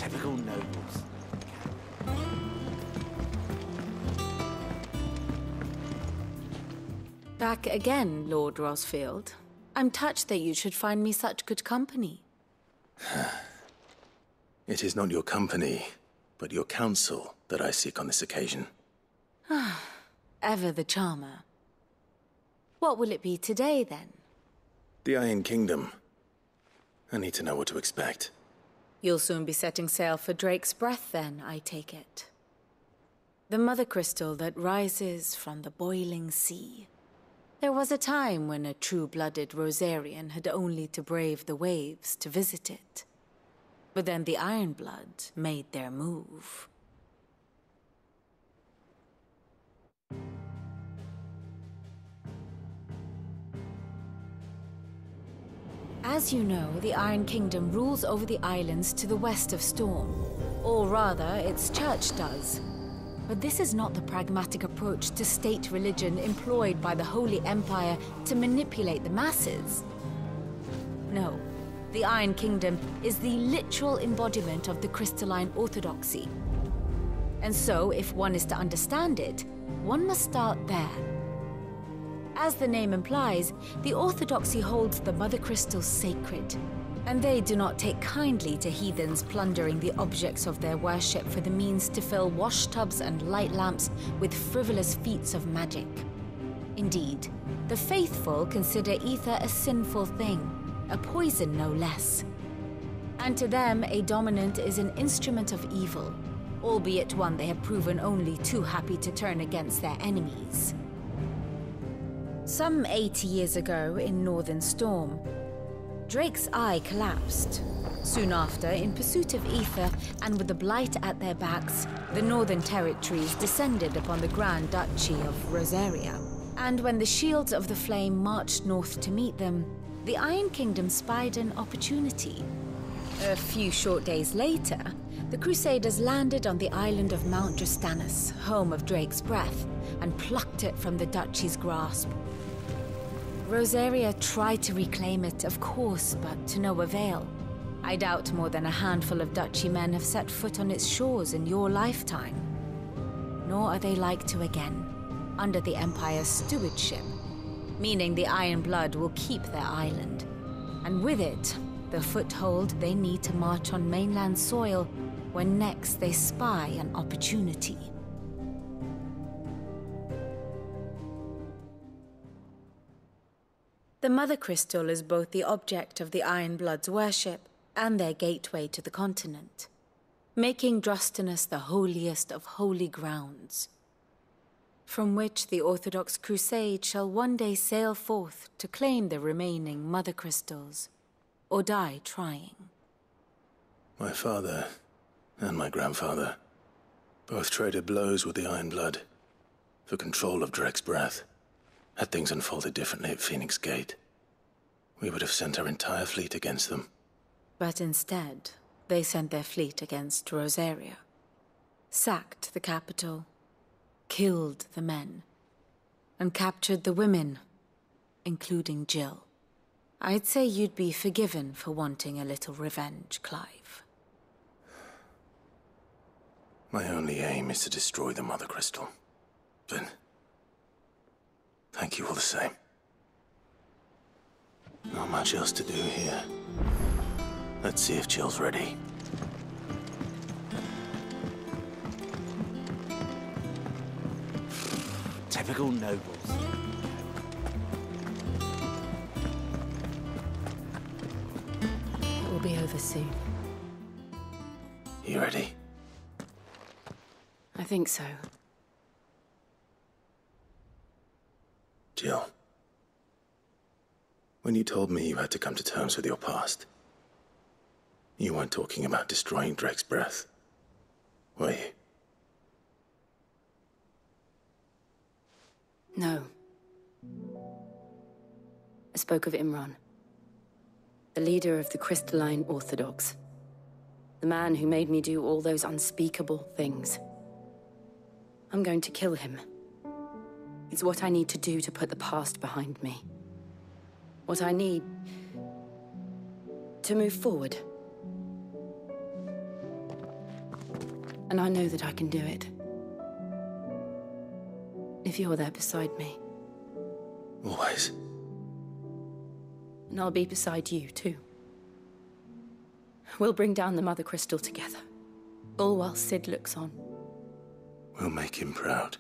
Typical nobles. Back again, Lord Rosfield. I'm touched that you should find me such good company. It is not your company, but your counsel that I seek on this occasion. Ever the charmer. What will it be today, then? The Iron Kingdom. I need to know what to expect. You'll soon be setting sail for Drake's Breath, then, I take it. The mother crystal that rises from the boiling sea. There was a time when a true-blooded Rosarian had only to brave the waves to visit it. But then the Ironblood made their move. As you know, the Iron Kingdom rules over the islands to the west of Storm. Or rather, its church does. But this is not the pragmatic approach to state religion employed by the Holy Empire to manipulate the masses. No, the Iron Kingdom is the literal embodiment of the crystalline orthodoxy. And so, if one is to understand it, one must start there. As the name implies, the orthodoxy holds the mother crystals sacred, and they do not take kindly to heathens plundering the objects of their worship for the means to fill washtubs and light lamps with frivolous feats of magic. Indeed, the faithful consider ether a sinful thing, a poison no less. And to them, a dominant is an instrument of evil, albeit one they have proven only too happy to turn against their enemies. Some 80 years ago in Northern Storm, Drake's eye collapsed. Soon after, in pursuit of ether and with the blight at their backs, the Northern Territories descended upon the Grand Duchy of Rosaria. And when the Shields of the Flame marched north to meet them, the Iron Kingdom spied an opportunity. A few short days later, the Crusaders landed on the island of Mount Drastanus, home of Drake's Breath, and plucked it from the Duchy's grasp. Rosaria tried to reclaim it, of course, but to no avail. I doubt more than a handful of Duchy men have set foot on its shores in your lifetime. Nor are they like to again, under the Empire's stewardship, meaning the Iron Blood will keep their island, and with it, the foothold they need to march on mainland soil when next they spy an opportunity. The Mother Crystal is both the object of the Iron Blood's worship and their gateway to the continent, making Drastanus the holiest of holy grounds, from which the Orthodox Crusade shall one day sail forth to claim the remaining Mother Crystals, or die trying. My father and my grandfather both traded blows with the Iron Blood for control of Drake's Breath. Had things unfolded differently at Phoenix Gate, we would have sent our entire fleet against them. But instead, they sent their fleet against Rosaria, sacked the capital, killed the men, and captured the women, including Jill. I'd say you'd be forgiven for wanting a little revenge, Clive. My only aim is to destroy the Mother Crystal. But thank you all the same. Not much else to do here. Let's see if Jill's ready. Typical nobles. It will be over soon. You ready? I think so. Jill, when you told me you had to come to terms with your past, you weren't talking about destroying Drake's Breath, were you? No. I spoke of Imran, the leader of the Crystalline Orthodox, the man who made me do all those unspeakable things. I'm going to kill him. It's what I need to do to put the past behind me. What I need to move forward. And I know that I can do it. If you're there beside me. Always. And I'll be beside you, too. We'll bring down the Mother Crystal together. All while Sid looks on. We'll make him proud.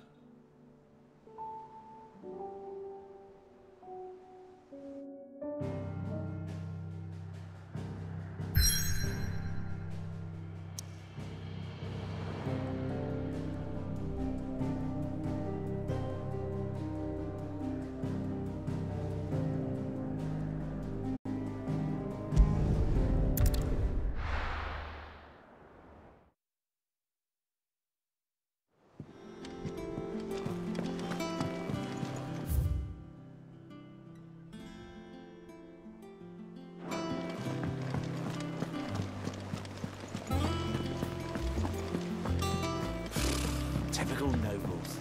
Typical nobles.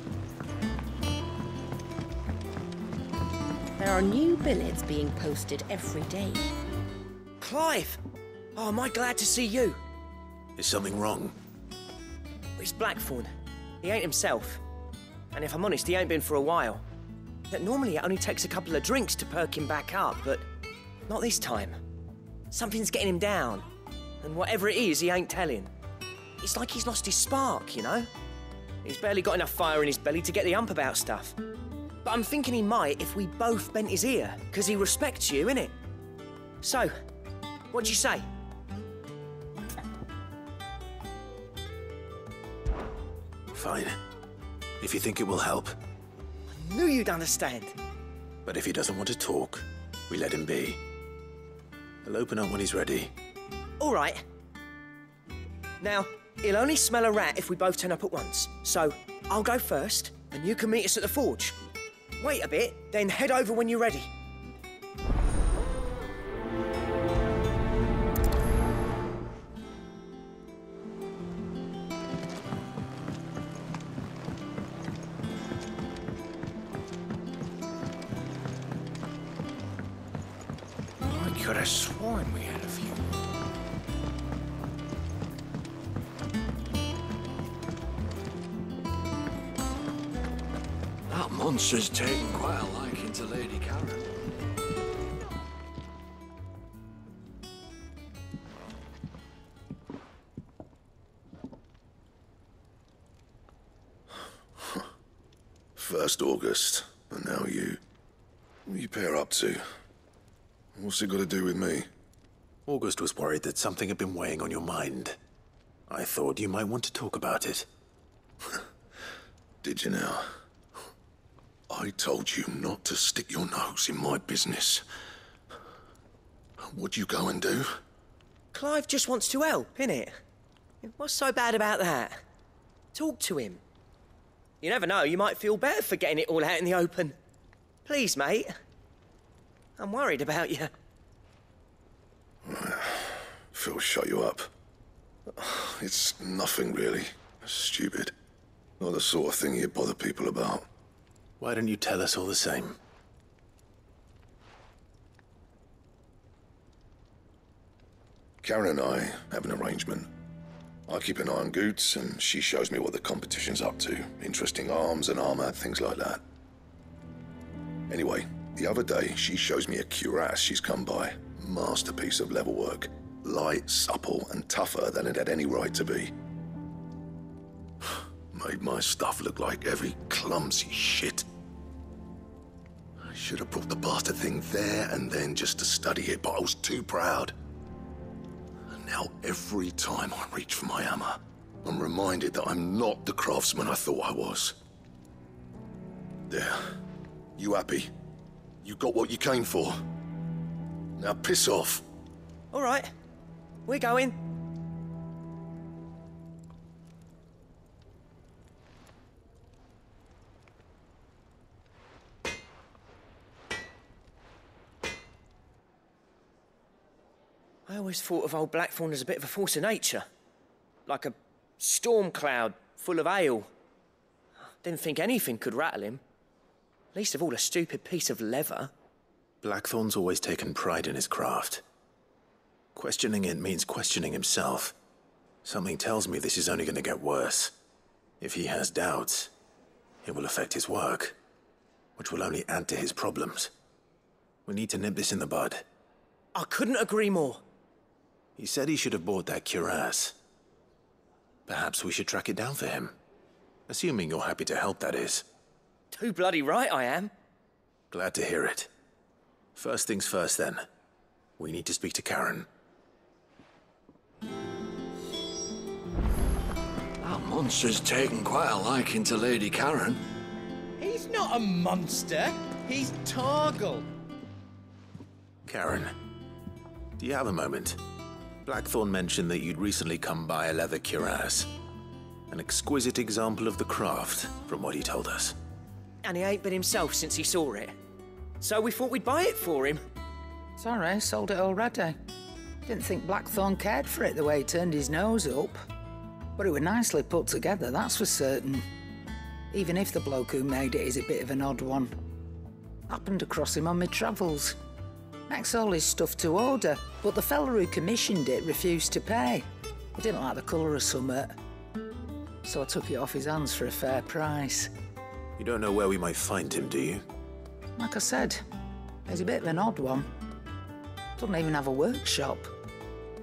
There are new billets being posted every day. Clive! Oh, am I glad to see you? Is something wrong? It's Blackthorn. He ain't himself. And if I'm honest, he ain't been for a while. That normally it only takes a couple of drinks to perk him back up, but not this time. Something's getting him down. And whatever it is, he ain't telling. It's like he's lost his spark, you know? He's barely got enough fire in his belly to get the ump about stuff. But I'm thinking he might if we both bent his ear, because he respects you, innit? So, what'd you say? Fine. If you think it will help. I knew you'd understand. But if he doesn't want to talk, we let him be. He'll open up when he's ready. All right. Now, he'll only smell a rat if we both turn up at once. So, I'll go first, and you can meet us at the forge. Wait a bit, then head over when you're ready. I could have sworn we had a few. That monster's taken quite a liking to Lady Karen. First August, and now you. What are you pair up to? What's it got to do with me? August was worried that something had been weighing on your mind. I thought you might want to talk about it. Did you now? I told you not to stick your nose in my business. What'd you go and do? Clive just wants to help, innit? What's so bad about that? Talk to him. You never know, you might feel better for getting it all out in the open. Please, mate. I'm worried about you. Phil shut you up. It's nothing, really. Stupid. Not the sort of thing you bother people about. Why don't you tell us all the same? Karen and I have an arrangement. I keep an eye on Goots, and she shows me what the competition's up to. Interesting arms and armor, things like that. Anyway, the other day, she shows me a cuirass she's come by. Masterpiece of level work. Light, supple, and tougher than it had any right to be. Made my stuff look like every clumsy shit. I should have brought the bastard thing there and then just to study it, but I was too proud. And now every time I reach for my hammer, I'm reminded that I'm not the craftsman I thought I was. There. You happy? You got what you came for. Now piss off. All right. We're going. I always thought of old Blackthorn as a bit of a force of nature. Like a storm cloud full of ale. Didn't think anything could rattle him. Least of all a stupid piece of leather. Blackthorn's always taken pride in his craft. Questioning it means questioning himself. Something tells me this is only going to get worse. If he has doubts, it will affect his work, which will only add to his problems. We need to nip this in the bud. I couldn't agree more. He said he should have bought that cuirass. Perhaps we should track it down for him. Assuming you're happy to help, that is. Too bloody right I am. Glad to hear it. First things first, then. We need to speak to Karen. That monster's taken quite a liking to Lady Karen. He's not a monster. He's Torgal. Karen, do you have a moment? Blackthorn mentioned that you'd recently come by a leather cuirass. An exquisite example of the craft, from what he told us. And he ain't been himself since he saw it. So we thought we'd buy it for him. Sorry, sold it already. Didn't think Blackthorn cared for it the way he turned his nose up. But it was nicely put together, that's for certain. Even if the bloke who made it is a bit of an odd one. Happened across him on my travels. Makes all his stuff to order, but the fella who commissioned it refused to pay. He didn't like the colour of summit. So I took it off his hands for a fair price. You don't know where we might find him, do you? Like I said, he's a bit of an odd one. Doesn't even have a workshop.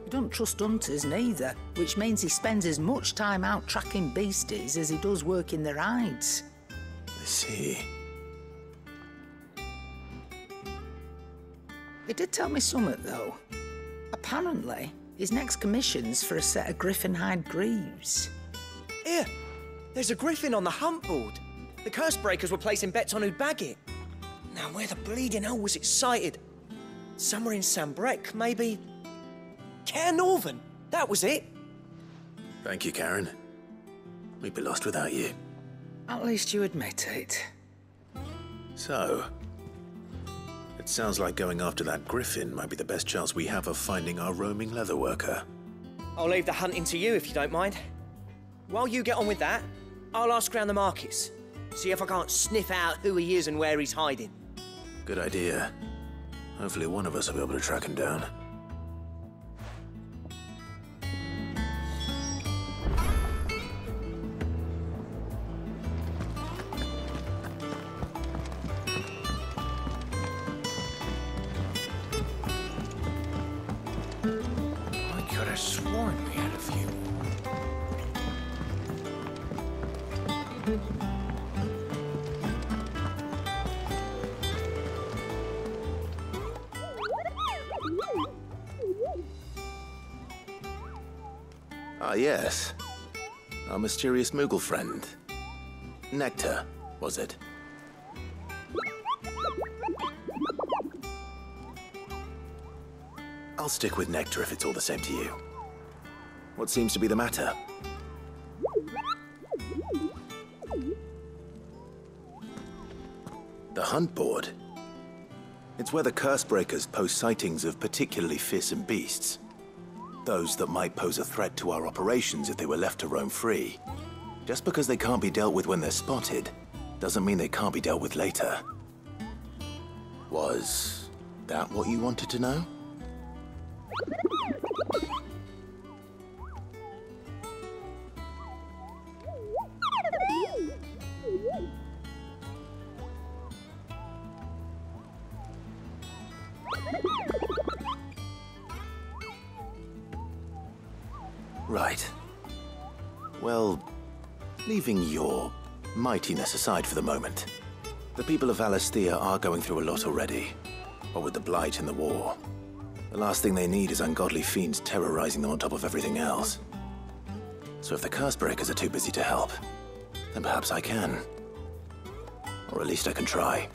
He doesn't trust hunters neither, which means he spends as much time out tracking beasties as he does working their hides. I see. He did tell me something, though. Apparently, his next commission's for a set of griffin hide greaves. Here, there's a griffin on the hunt board. The curse breakers were placing bets on who'd bag it. Now, where the bleeding hell was it sighted? Somewhere in Sambrec, maybe? Care Northern, that was it. Thank you, Karen. We'd be lost without you. At least you admit it. So, it sounds like going after that griffin might be the best chance we have of finding our roaming leatherworker. I'll leave the hunting to you if you don't mind. While you get on with that, I'll ask round the markets. See if I can't sniff out who he is and where he's hiding. Good idea. Hopefully one of us will be able to track him down. I could have sworn we had a few. Ah, yes. Our mysterious Moogle friend. Nectar, was it? I'll stick with Nectar if it's all the same to you. What seems to be the matter? The hunt board. It's where the curse breakers post sightings of particularly fearsome beasts. Those that might pose a threat to our operations if they were left to roam free. Just because they can't be dealt with when they're spotted, doesn't mean they can't be dealt with later. Was that what you wanted to know? Right. Well, leaving your mightiness aside for the moment, the people of Valisthea are going through a lot already. What with the Blight and the war. The last thing they need is ungodly fiends terrorizing them on top of everything else. So if the curse breakers are too busy to help, then perhaps I can. Or at least I can try.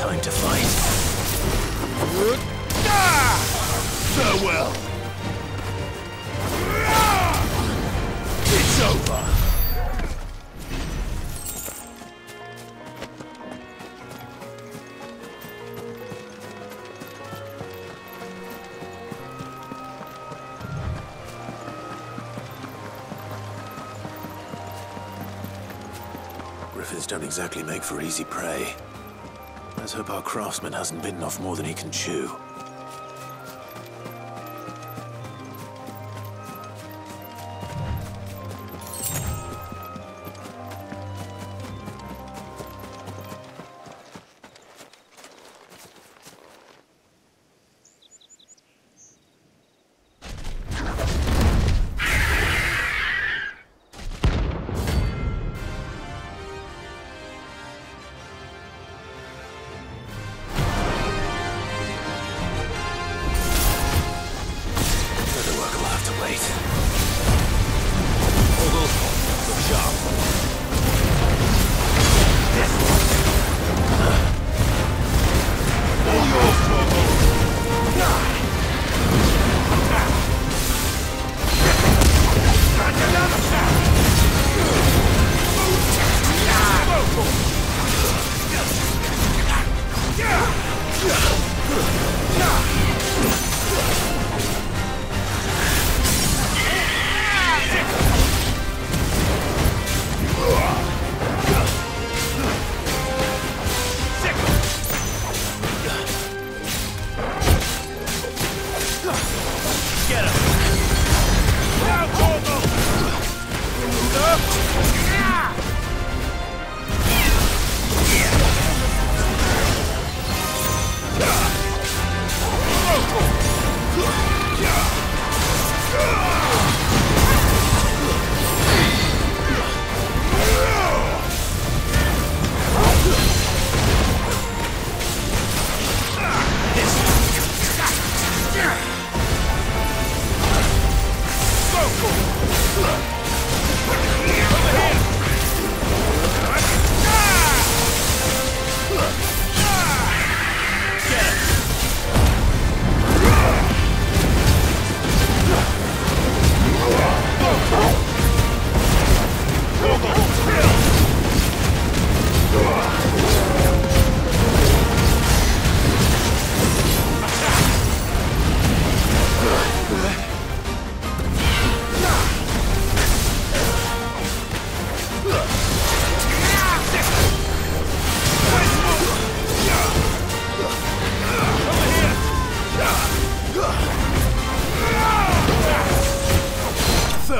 Time to fight. Farewell. It's over. Griffins don't exactly make for easy prey. Let's hope our craftsman hasn't bitten off more than he can chew.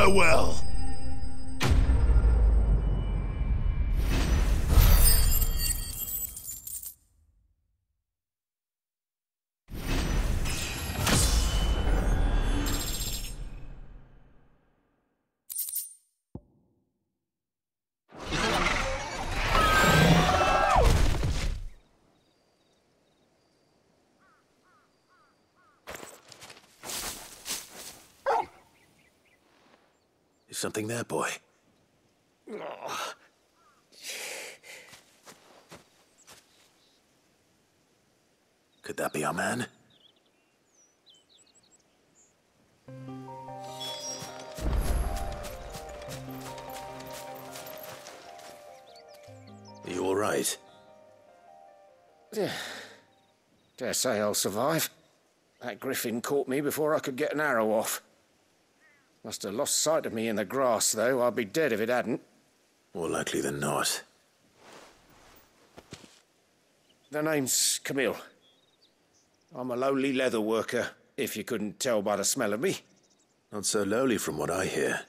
Farewell! Is something there, boy? Could that be our man? Are you all right? Dare say I'll survive. That griffin caught me before I could get an arrow off. Must have lost sight of me in the grass, though. I'd be dead if it hadn't. More likely than not. The name's Camille. I'm a lowly leather worker, if you couldn't tell by the smell of me. Not so lowly from what I hear.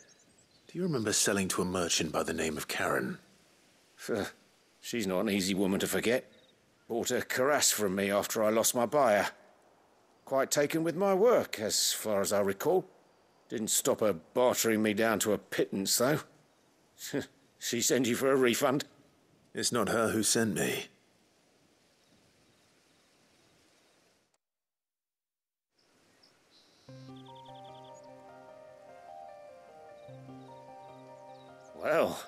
Do you remember selling to a merchant by the name of Karen? She's not an easy woman to forget. Bought a cuirass from me after I lost my buyer. Quite taken with my work, as far as I recall. Didn't stop her bartering me down to a pittance, though. She sent you for a refund? It's not her who sent me. Well,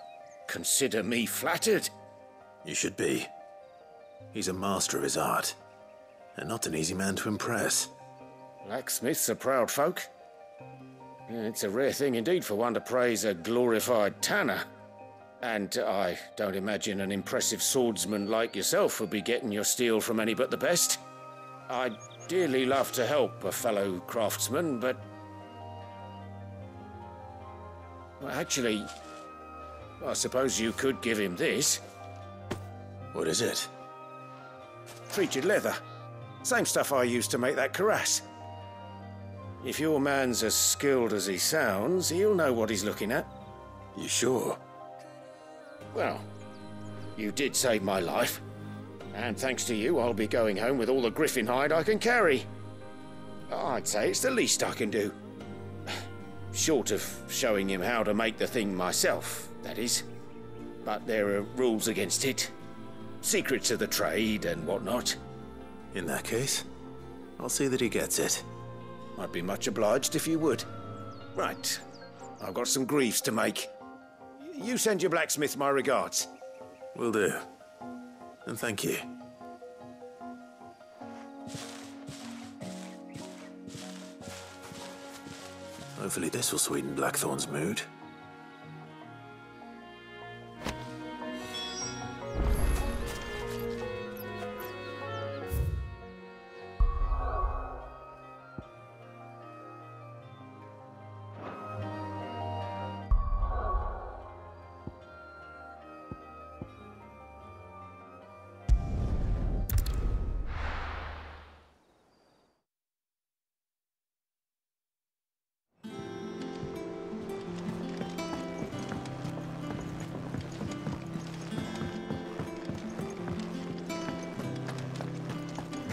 consider me flattered. You should be. He's a master of his art, and not an easy man to impress. Blacksmiths are proud folk. It's a rare thing indeed for one to praise a glorified tanner. And I don't imagine an impressive swordsman like yourself would be getting your steel from any but the best. I'd dearly love to help a fellow craftsman, but... Well, actually, I suppose you could give him this. What is it? Treated leather. Same stuff I used to make that cuirass. If your man's as skilled as he sounds, he'll know what he's looking at. You sure? Well, you did save my life. And thanks to you, I'll be going home with all the griffin hide I can carry. I'd say it's the least I can do. Short of showing him how to make the thing myself, that is. But there are rules against it. Secrets of the trade and whatnot. In that case, I'll see that he gets it. I'd be much obliged if you would. Right. I've got some greaves to make. You send your blacksmith my regards. Will do. And thank you. Hopefully this will sweeten Blackthorn's mood.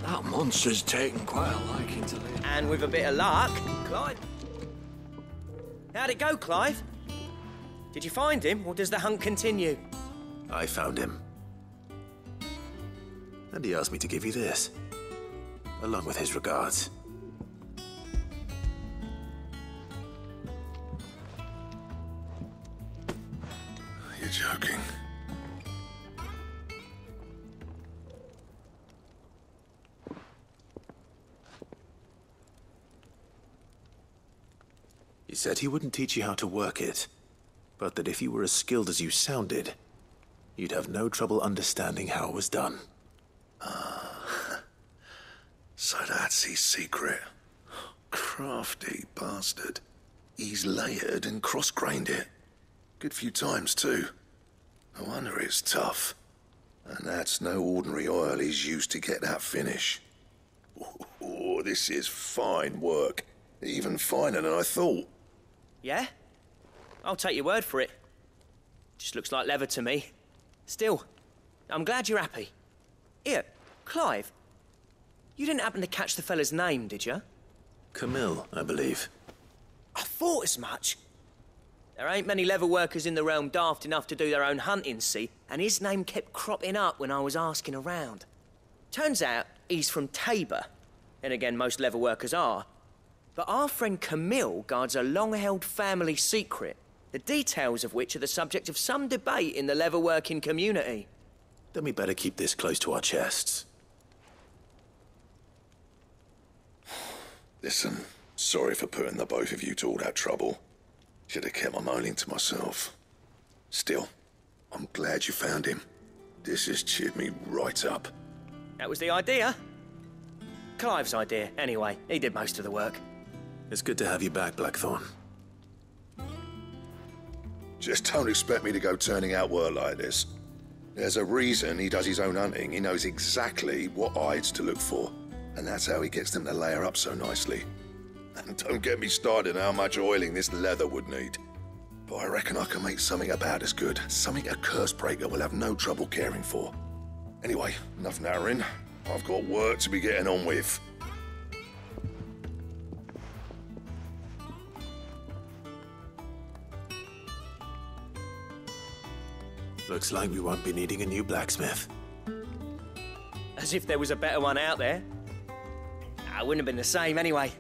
That monster's taken quite a liking to Lady. And with a bit of luck, Clive. How'd it go, Clive? Did you find him, or does the hunt continue? I found him. And he asked me to give you this, along with his regards. You're joking. He said he wouldn't teach you how to work it, but that if you were as skilled as you sounded, you'd have no trouble understanding how it was done. So that's his secret. Crafty bastard. He's layered and cross-grained it. Good few times, too. No wonder it's tough. And that's no ordinary oil he's used to get that finish. Oh, this is fine work. Even finer than I thought. Yeah? I'll take your word for it. Just looks like leather to me. Still, I'm glad you're happy. Here, Clive. You didn't happen to catch the fella's name, did you? Camille, I believe. I thought as much. There ain't many leather workers in the realm daft enough to do their own hunting, see? And his name kept cropping up when I was asking around. Turns out he's from Tabor. And again, most leather workers are. But our friend Camille guards a long-held family secret, the details of which are the subject of some debate in the leather-working community. Then we better keep this close to our chests. Listen, sorry for putting the both of you to all that trouble. Should have kept my moaning to myself. Still, I'm glad you found him. This has cheered me right up. That was the idea. Clive's idea, anyway. He did most of the work. It's good to have you back, Blackthorn. Just don't expect me to go turning out work like this. There's a reason he does his own hunting. He knows exactly what hides to look for. And that's how he gets them to layer up so nicely. And don't get me started on how much oiling this leather would need. But I reckon I can make something about as good. Something a Cursebreaker will have no trouble caring for. Anyway, enough narrowing. I've got work to be getting on with. Looks like we won't be needing a new blacksmith. As if there was a better one out there. It wouldn't have been the same anyway.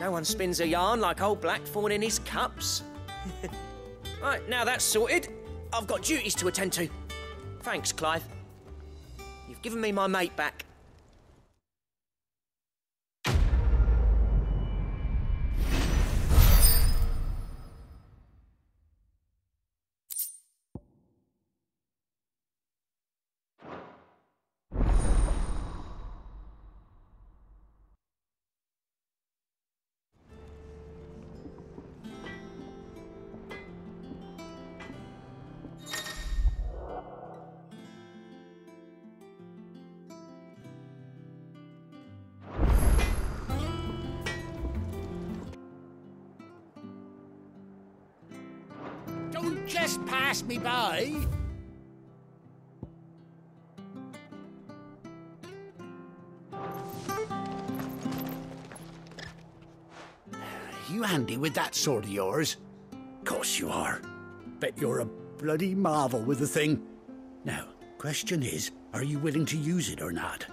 No one spins a yarn like old Blackthorn in his cups. Right, now that's sorted, I've got duties to attend to. Thanks, Clive. You've given me my mate back. Don't just pass me by. You handy with that sword of yours? Course you are. Bet you're a bloody marvel with the thing. Now, question is, are you willing to use it or not?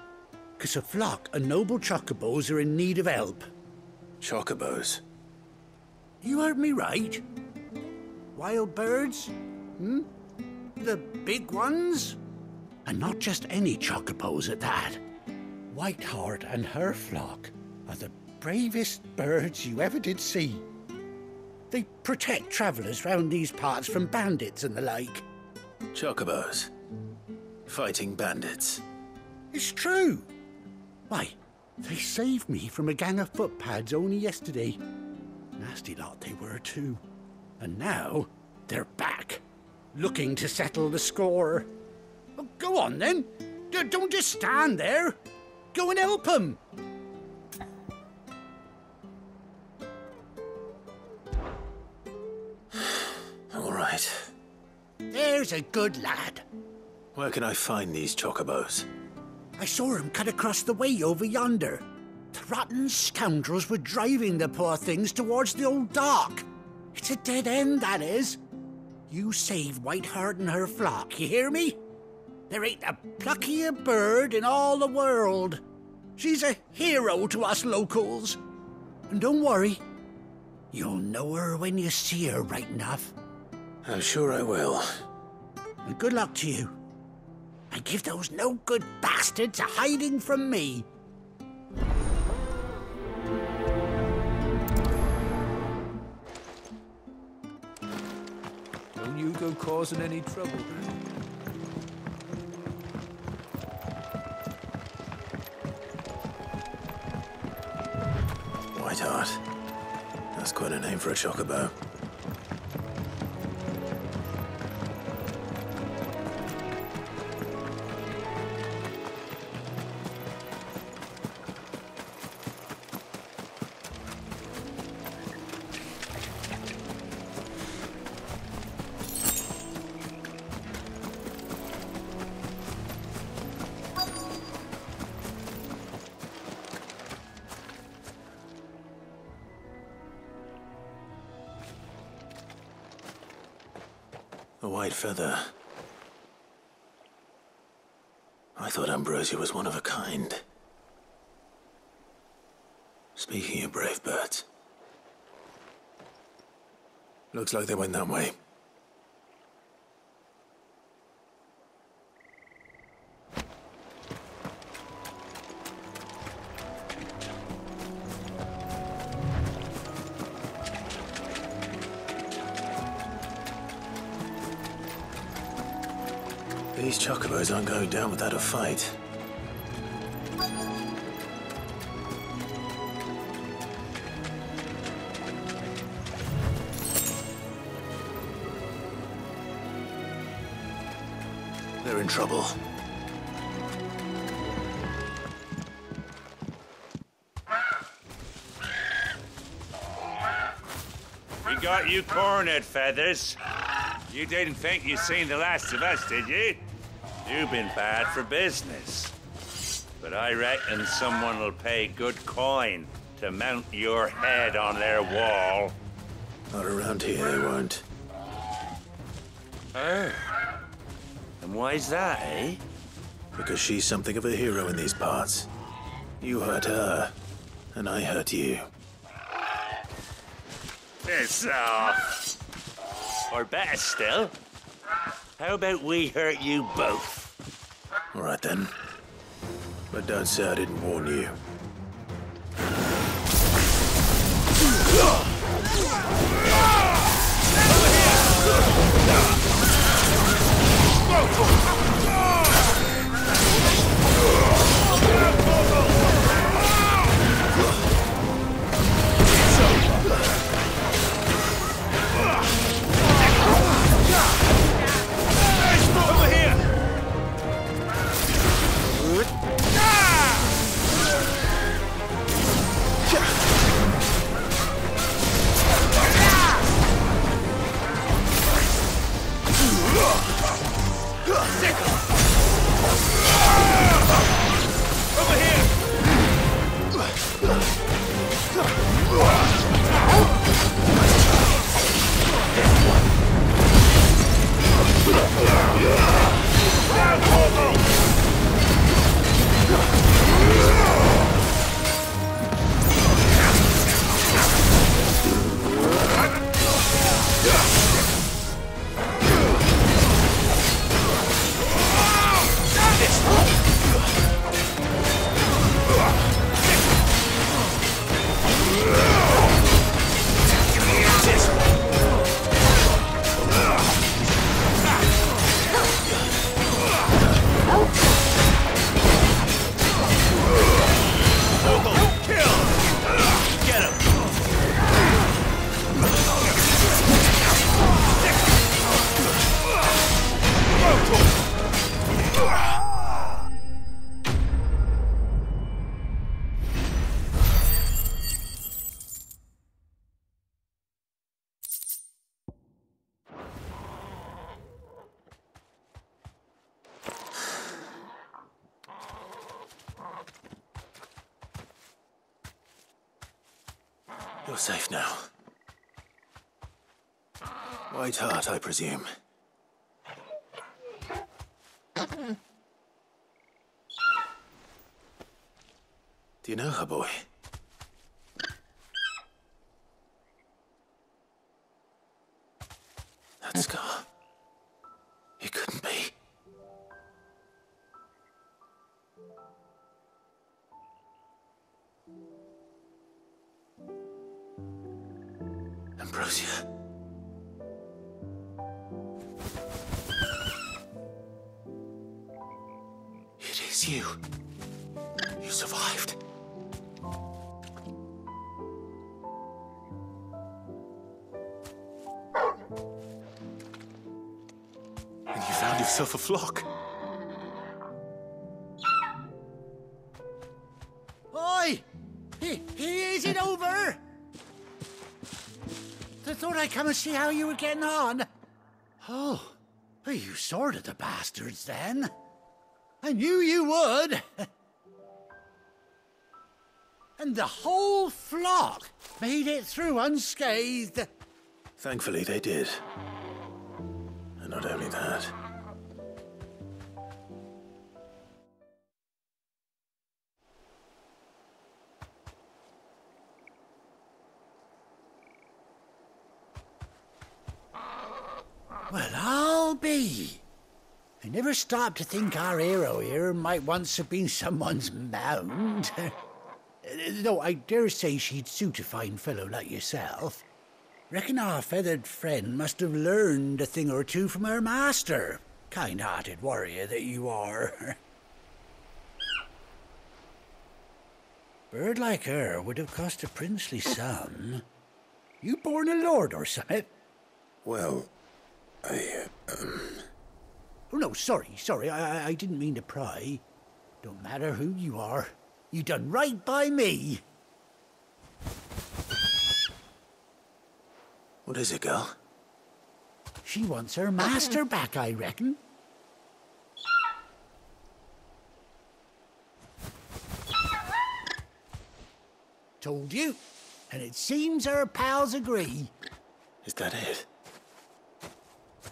'Cause a flock of noble chocobos are in need of help. Chocobos? You heard me right. Wild birds? The big ones? And not just any chocobos at that. Whiteheart and her flock are the bravest birds you ever did see. They protect travellers round these parts from bandits and the like. Chocobos? Fighting bandits? It's true. Why, they saved me from a gang of footpads only yesterday. Nasty lot they were too. And now, they're back, looking to settle the score. Well, go on then. Don't just stand there. Go and help them. All right. There's a good lad. Where can I find these chocobos? I saw him cut across the way over yonder. The rotten scoundrels were driving the poor things towards the old dock. It's a dead end, that is. You save Whiteheart and her flock, you hear me? There ain't a pluckier bird in all the world. She's a hero to us locals. And don't worry, you'll know her when you see her right enough. I'm sure I will. And good luck to you. And give those no-good bastards a hiding from me. Don't you go causing any trouble. Whiteheart. That's quite a name for a chocobo. A white feather. I thought Ambrosia was one of a kind. Speaking of brave birds. Looks like they went that way. These chocobos aren't going down without a fight. They're in trouble. We got you cornered, Feathers. You didn't think you'd seen the last of us, did you? You've been bad for business. But I reckon someone will pay good coin to mount your head on their wall. Not around here, they won't. Oh. And why's that, eh? Because she's something of a hero in these parts. You hurt her, and I hurt you. Piss off. Or better still, how about we hurt you both? All right then. But don't say I didn't warn you. You're safe now. White Heart, I presume. Do you know her, boy? That scar. It couldn't be. Ambrosia. It is you. You survived. And you found yourself a flock. Oi! He isn't over! I thought I'd come and see how you were getting on. Oh, well, you sorted the bastards then. I knew you would. And the whole flock made it through unscathed. Thankfully, they did. And not only that. Well, I'll be. I never stopped to think our hero here might once have been someone's mount. Though I dare say she'd suit a fine fellow like yourself. Reckon our feathered friend must have learned a thing or two from her master. Kind-hearted warrior that you are. Bird like her would have cost a princely sum. You born a lord or something? Well, Oh, no, sorry. I didn't mean to pry. Don't matter who you are. You done right by me. What is it, girl? She wants her master back, I reckon. Told you. And it seems her pals agree. Is that it?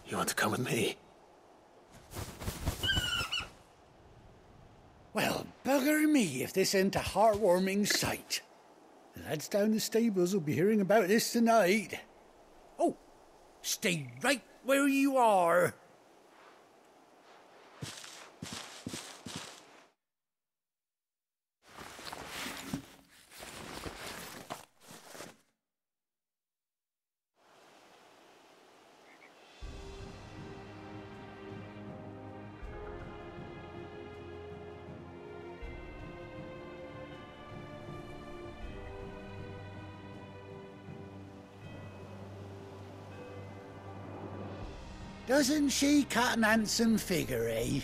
You want to come with me? Well, bugger me if this ain't a heartwarming sight. The lads down the stables will be hearing about this tonight. Oh, stay right where you are. Doesn't she cut an handsome figure, eh?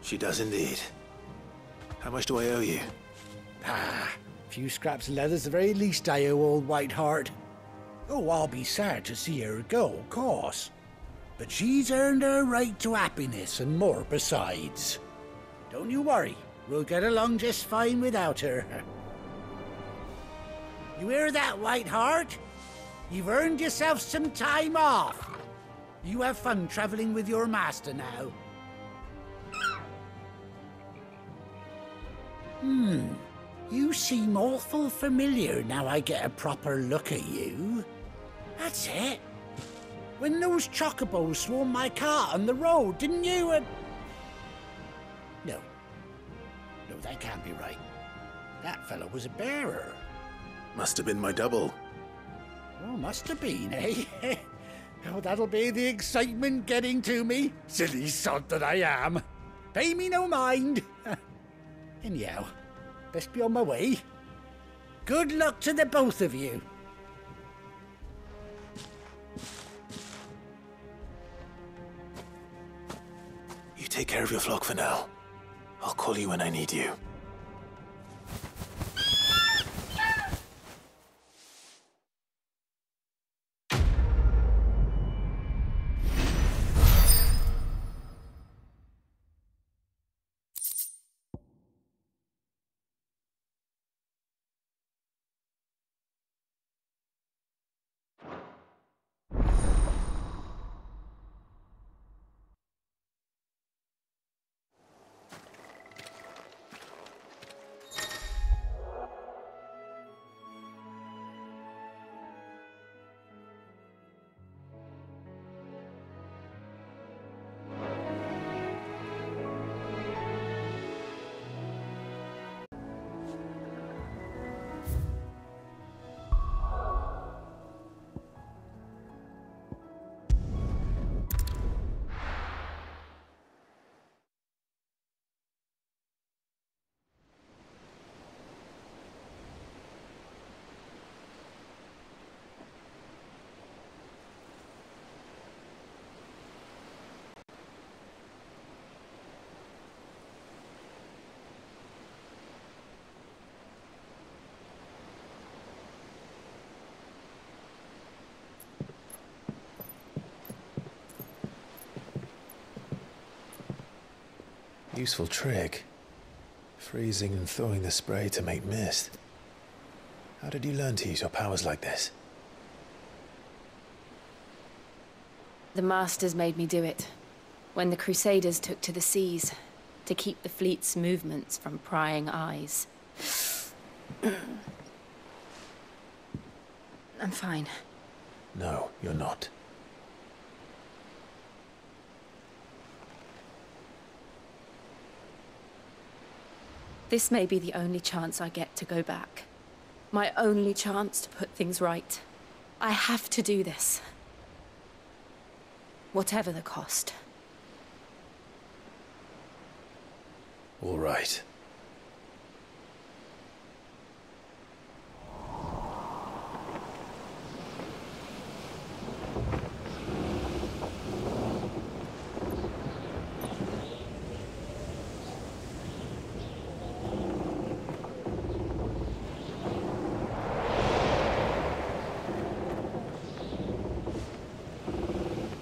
She does indeed. How much do I owe you? A few scraps of leather's the very least I owe old Whiteheart. Oh, I'll be sad to see her go, of course. But she's earned her right to happiness and more besides. Don't you worry, we'll get along just fine without her. You hear that, Whiteheart? You've earned yourself some time off. You have fun traveling with your master now. You seem awful familiar now I get a proper look at you. That's it. When those chocobos swarmed my cart on the road, didn't you? No, that can't be right. That fellow was a bearer. Must have been my double. Oh, must have been, eh? Oh, that'll be the excitement getting to me. Silly sod that I am. Pay me no mind. Anyhow, best be on my way. Good luck to the both of you. You take care of your flock for now. I'll call you when I need you. Useful trick. Freezing and thawing the spray to make mist. How did you learn to use your powers like this? The Masters made me do it. When the Crusaders took to the seas, to keep the fleet's movements from prying eyes. I'm fine. No, you're not. This may be the only chance I get to go back. My only chance to put things right. I have to do this. Whatever the cost. All right.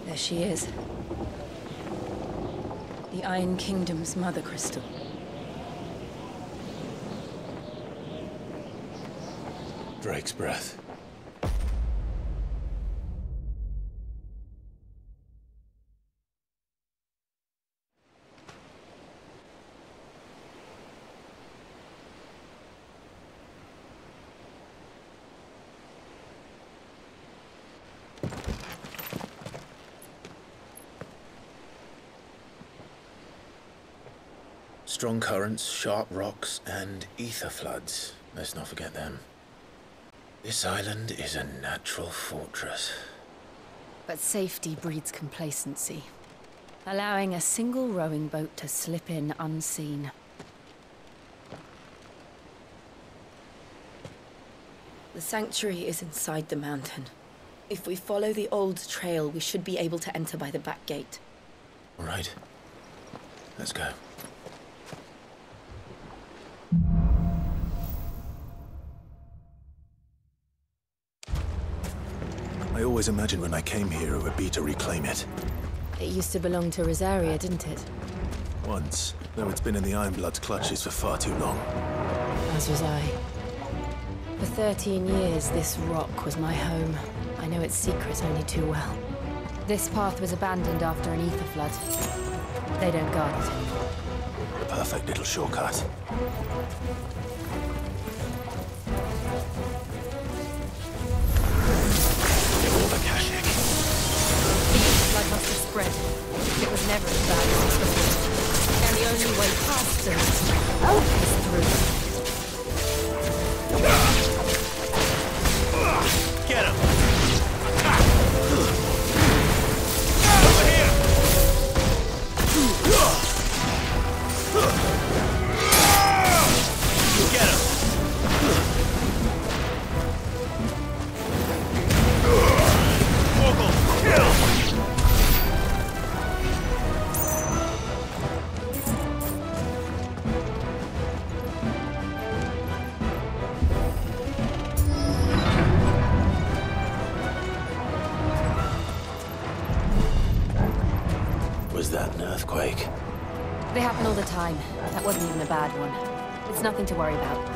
There she is. The Iron Kingdom's Mother Crystal. Drake's breath. Strong currents, sharp rocks, and ether floods. Let's not forget them. This island is a natural fortress. But safety breeds complacency, allowing a single rowing boat to slip in unseen. The sanctuary is inside the mountain. If we follow the old trail, we should be able to enter by the back gate. All right. Let's go. I always imagined when I came here it would be to reclaim it. It used to belong to Rosaria, didn't it? Once, though it's been in the Ironblood's clutches for far too long. As was I. For 13 years, this rock was my home. I know its secrets only too well. This path was abandoned after an ether flood. They don't guard it anymore. The perfect little shortcut. Blood must have spread. It was never as bad as it before. And the only way past them is through. Get him! Over here! Get him! Was that an earthquake? They happen all the time. That wasn't even a bad one. It's nothing to worry about.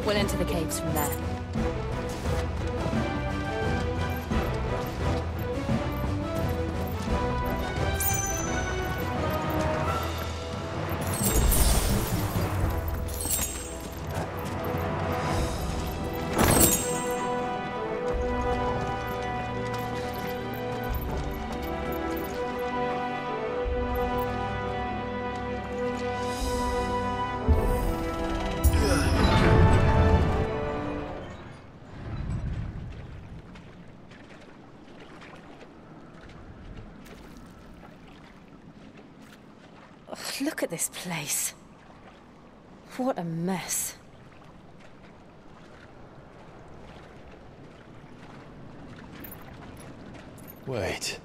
We'll enter the caves from there. Look at this place. What a mess. Wait.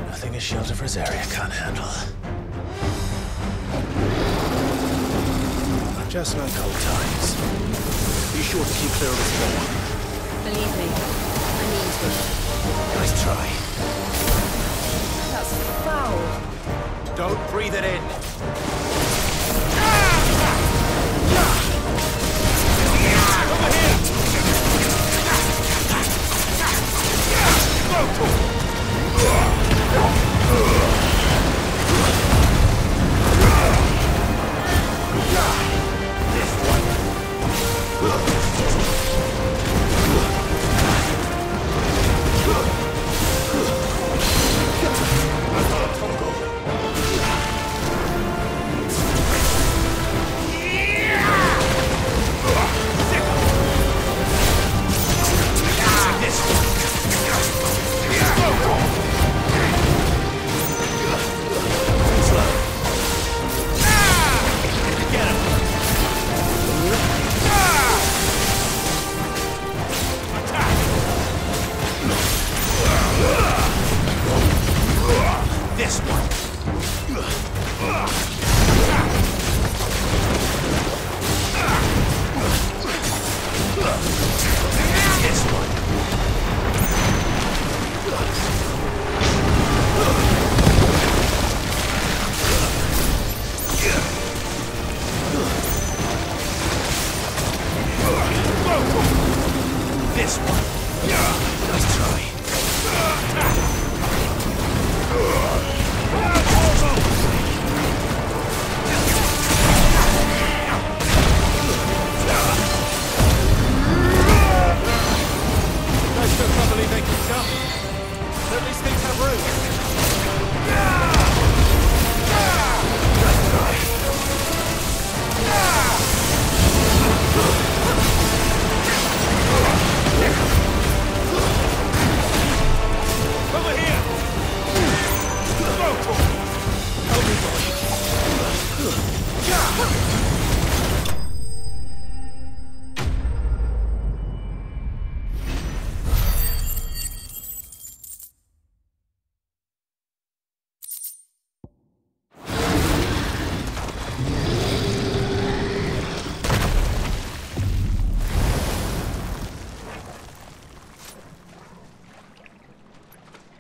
Nothing a shelter for Zarya can't handle. Just like old times. Be sure to keep clear of this wall. Believe me, I mean to. Nice try. That's foul. Don't breathe it in.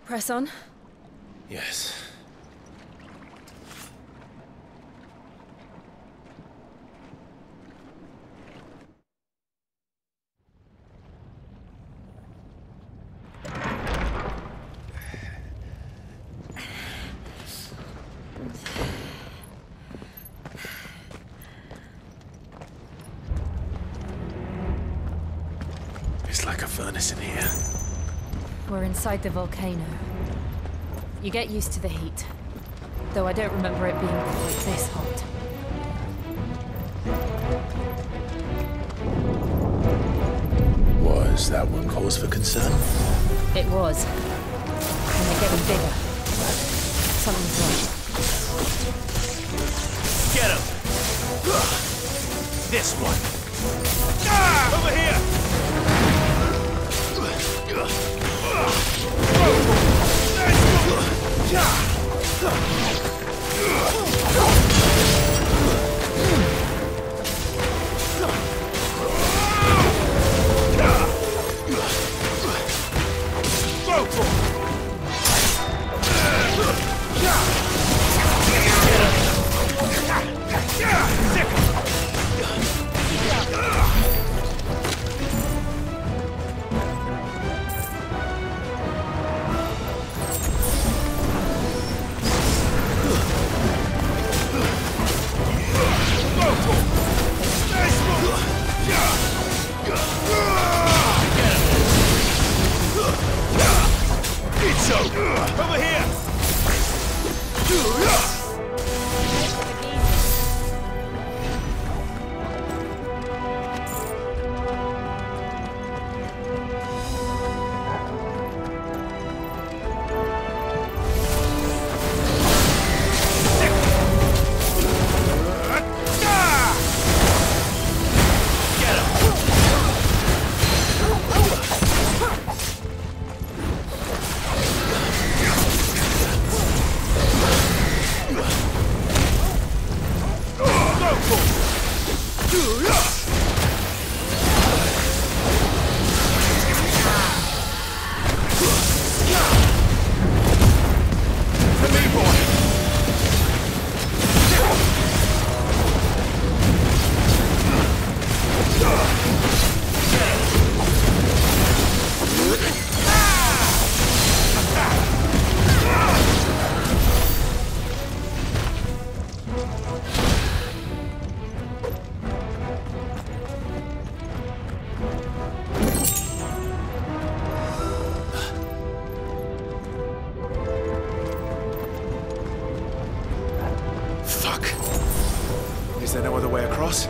Press on? Yes. It's like a furnace in here. We're inside the volcano. You get used to the heat, though I don't remember it being quite this hot. Was that one cause for concern? It was. And they're getting bigger. Something's wrong. Get him! This one! Over here! Fuck. Is there no other way across?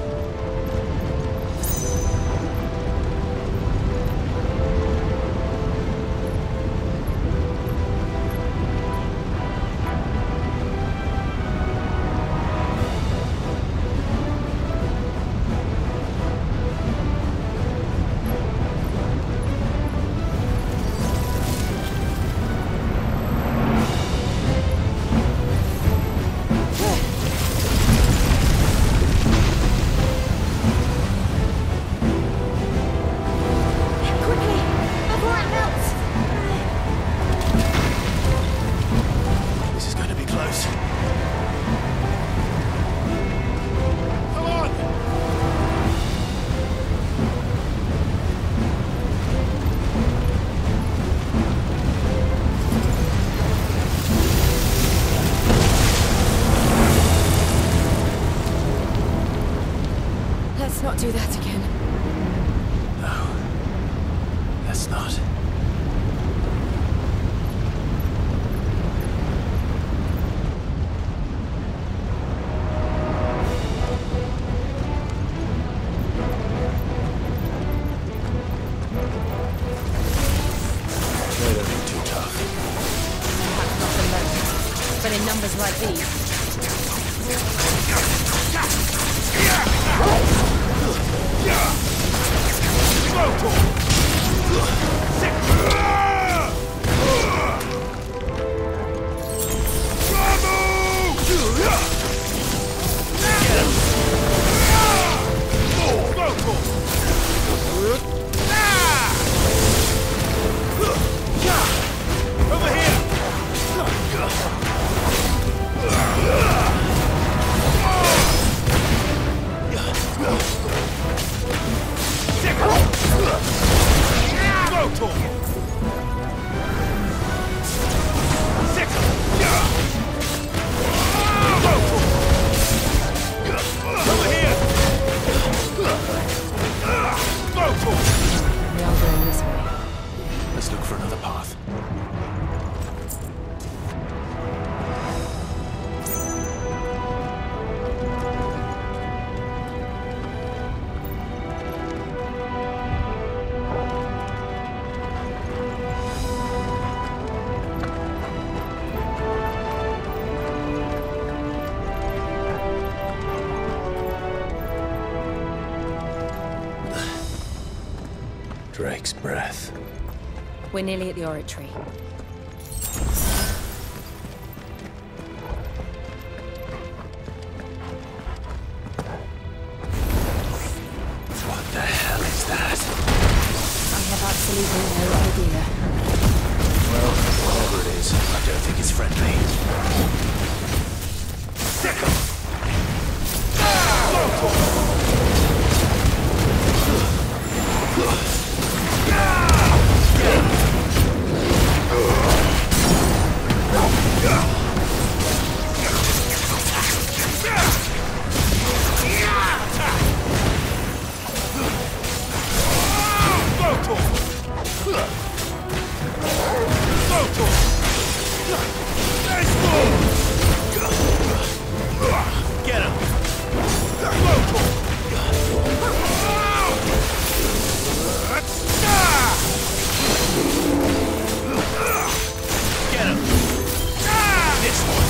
Let's not do that again. No. Let's not. They don't look too tough. Perhaps not the most, but in numbers like these. Let's look for another path. Drake's breath. We're nearly at the oratory. What the hell is that? I have absolutely no idea. Well, whatever it is, I don't think it's friendly. Get him! Get him! This one!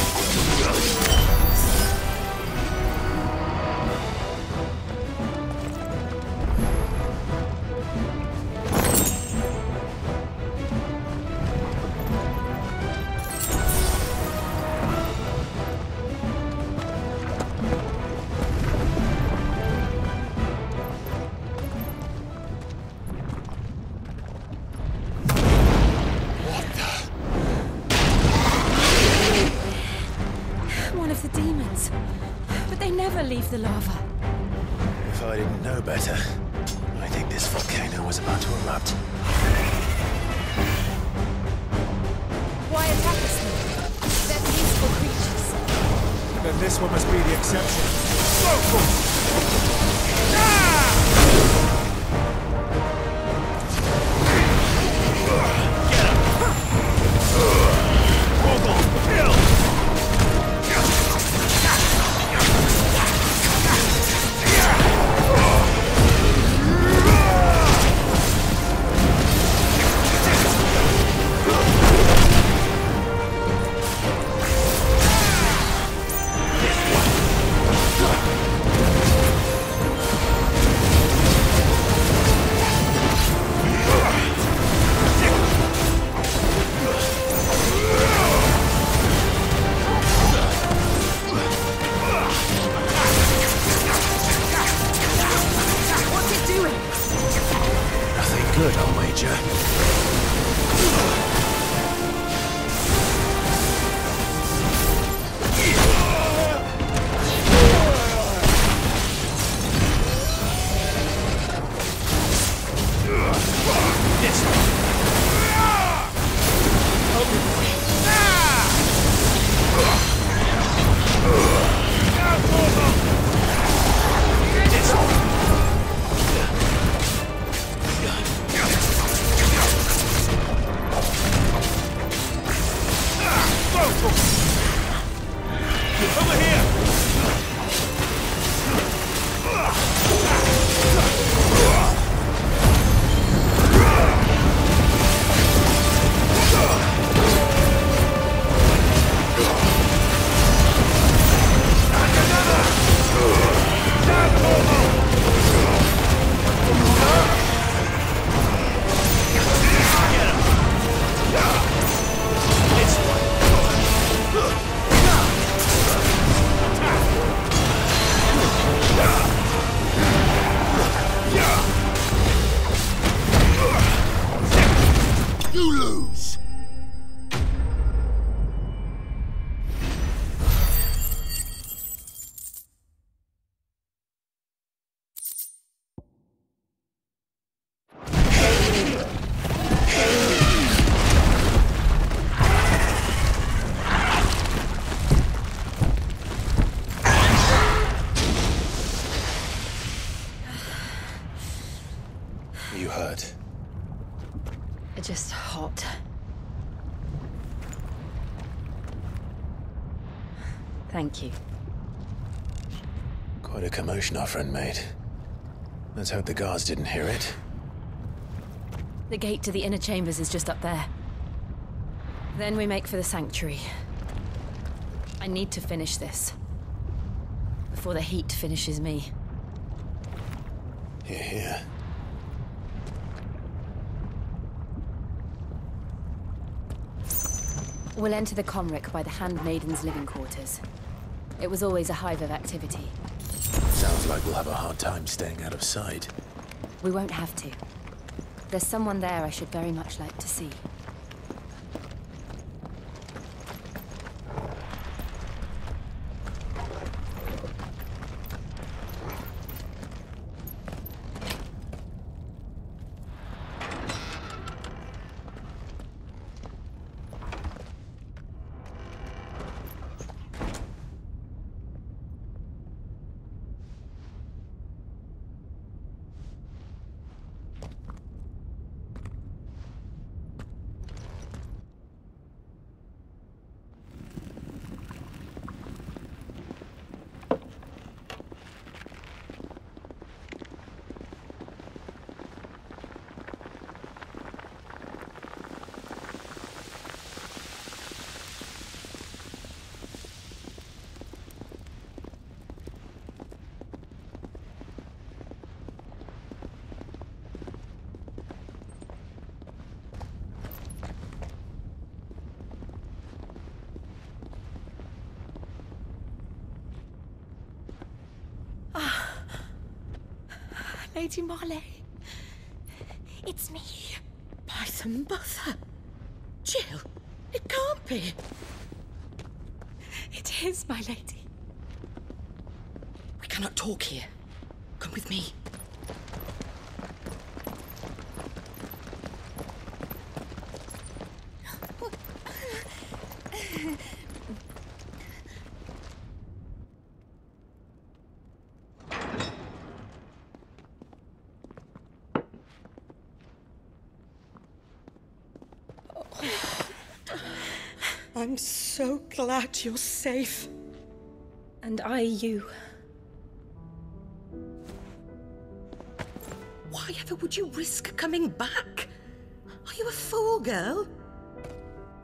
One of the demons. But they never leave the lava. If I didn't know better, I think this volcano was about to erupt. Why attack us then? They're peaceful creatures. Then this one must be the exception. Kill! Over here! You lose! You hurt? Just hot. Thank you. Quite a commotion our friend made. Let's hope the guards didn't hear it. The gate to the inner chambers is just up there. Then we make for the sanctuary. I need to finish this. Before the heat finishes me. Hear, hear. We'll enter the Comric by the Handmaiden's living quarters. It was always a hive of activity. Sounds like we'll have a hard time staying out of sight. We won't have to. There's someone there I should very much like to see. Lady Marley. It's me. By the mother. Jill, it can't be. It is, my lady. We cannot talk here. Come with me. I'm so glad you're safe. And I you. Why ever would you risk coming back? Are you a fool, girl?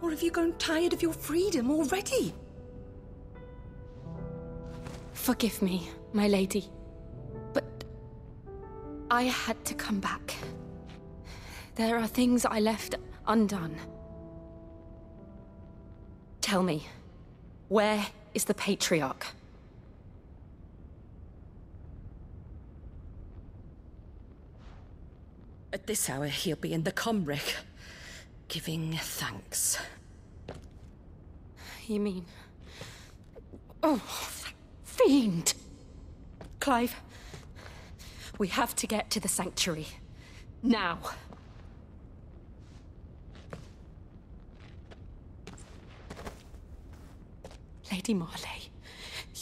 Or have you grown tired of your freedom already? Forgive me, my lady. But I had to come back. There are things I left undone. Tell me, where is the Patriarch? At this hour, he'll be in the Comric, giving thanks. You mean... Oh, that fiend! Clive, we have to get to the sanctuary. Now. Lady Marley,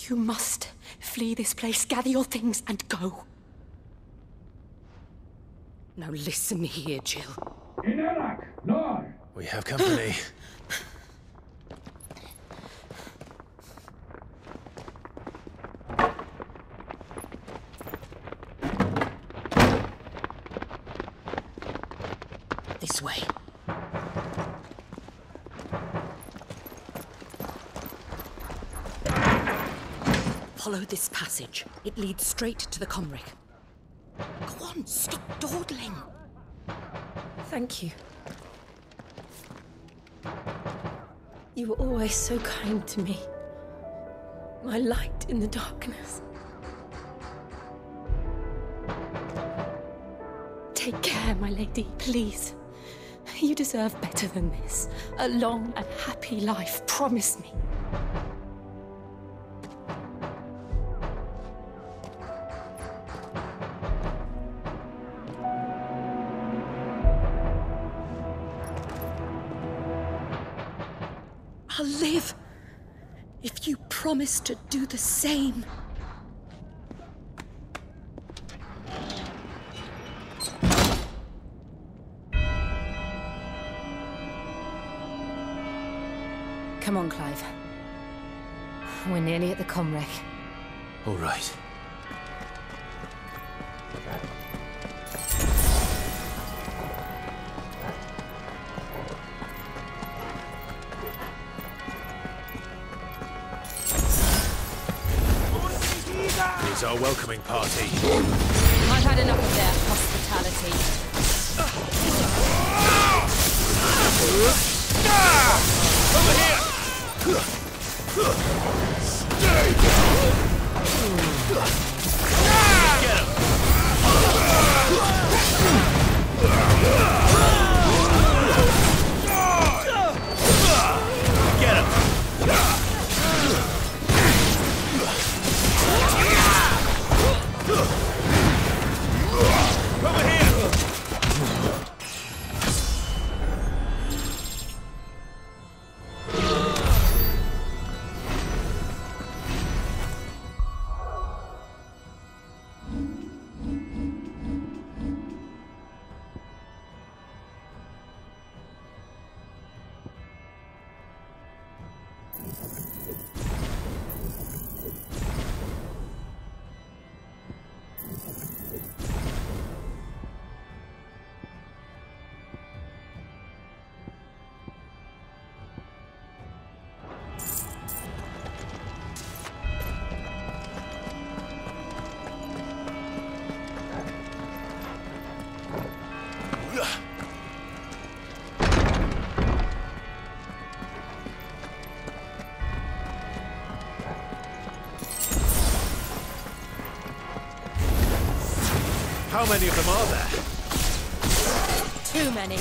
you must flee this place, gather your things, and go. Now listen here, Jill. We have company. This way. Follow this passage. It leads straight to the Comric. Go on, stop dawdling. Thank you. You were always so kind to me. My light in the darkness. Take care, my lady, please. You deserve better than this. A long and happy life, promise me. I'll live if you promise to do the same. Come on, Clive. We're nearly at the Comric. All right. Here's our welcoming party. I've had enough of their hospitality. Over here! Get him! Get him! Over here! How many of them are there? Too many.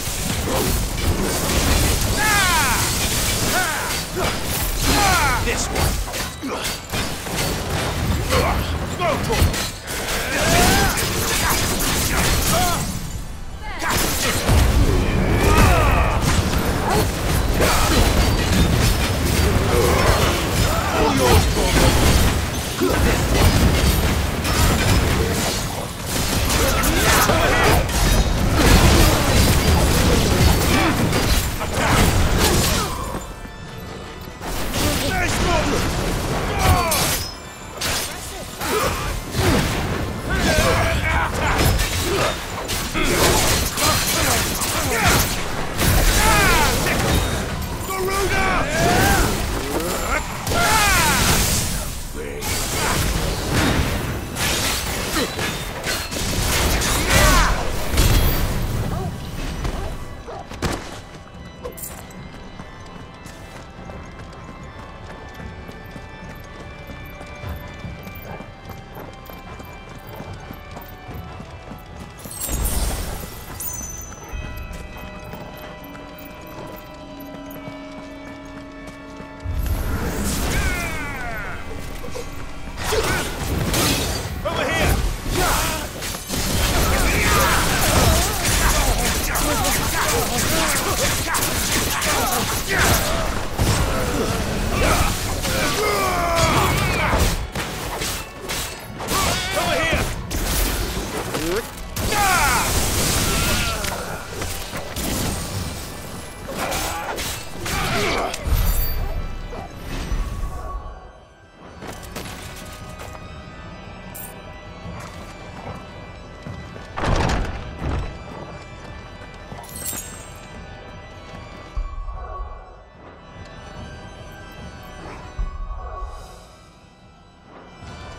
This one. Go for it! All yours, Nice move!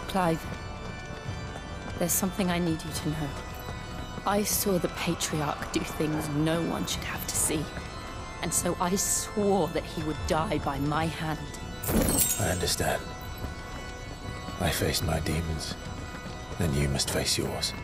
Clive, there's something I need you to know. I saw the Patriarch do things no one should have to see. And so I swore that he would die by my hand. I understand. I faced my demons. Then you must face yours.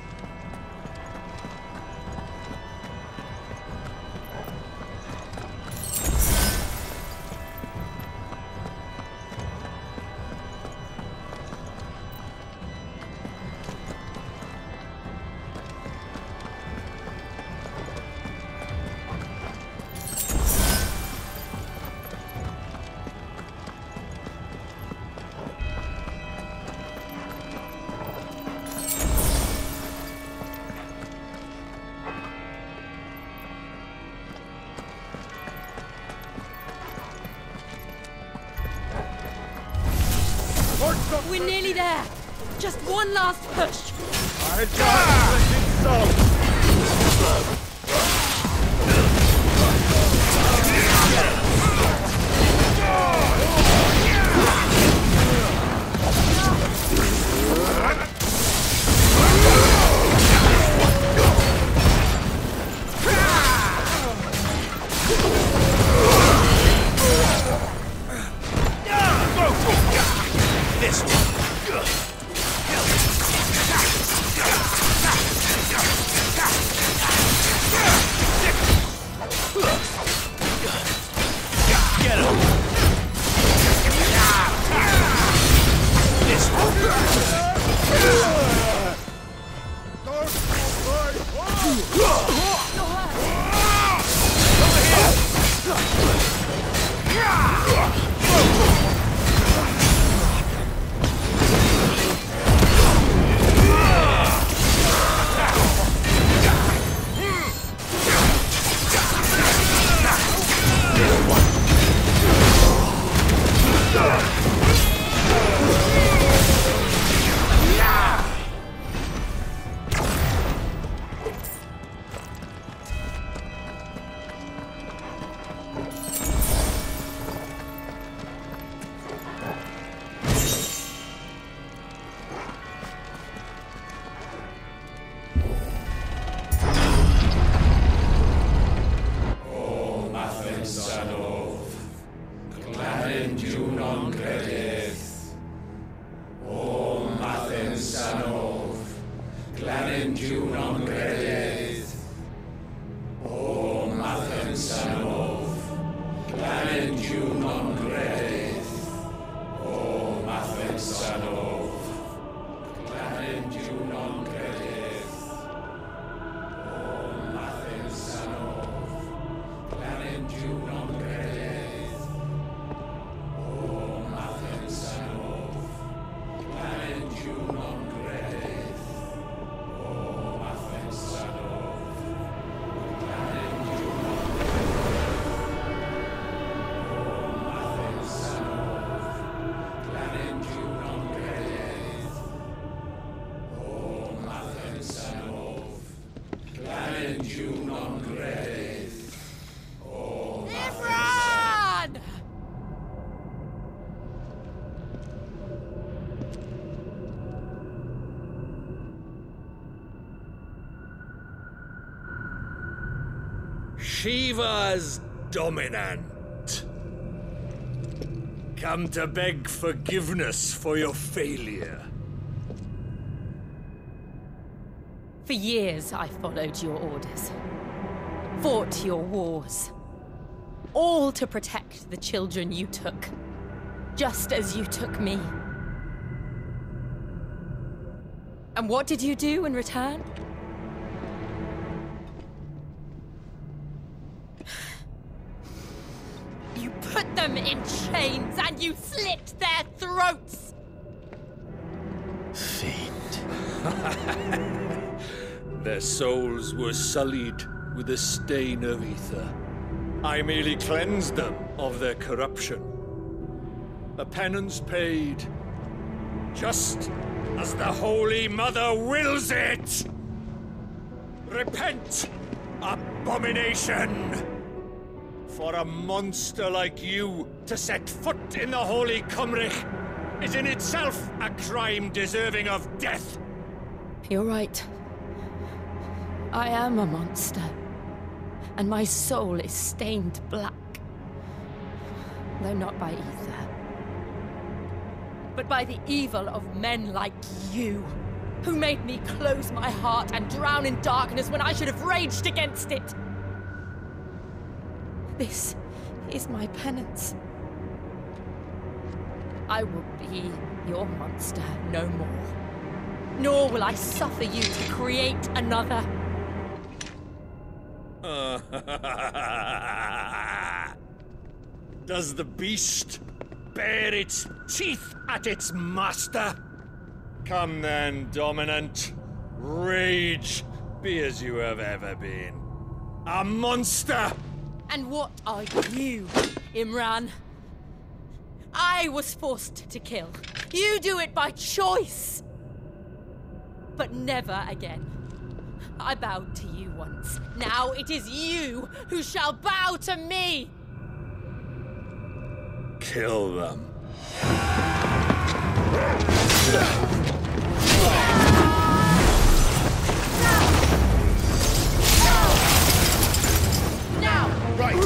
We're nearly there. Just one last push. I can't so. This one. Get him. This Shiva's dominant. Come to beg forgiveness for your failure. For years, I followed your orders. Fought your wars. All to protect the children you took. Just as you took me. And what did you do in return? You put them in chains and you slit their throats! Fiend. Their souls were sullied with a stain of ether. I merely cleansed them of their corruption. A penance paid, just as the Holy Mother wills it! Repent, abomination! For a monster like you to set foot in the Holy Cymric is in itself a crime deserving of death. You're right. I am a monster. And my soul is stained black. Though not by ether. But by the evil of men like you, who made me close my heart and drown in darkness when I should have raged against it. This is my penance. I will be your monster no more. Nor will I suffer you to create another. Does the beast bare its teeth at its master? Come then, Dominant. Rage, be as you have ever been. A monster! And what are you, Imran? I was forced to kill. You do it by choice. But never again. I bowed to you once. Now it is you who shall bow to me! Kill them. Now! Right!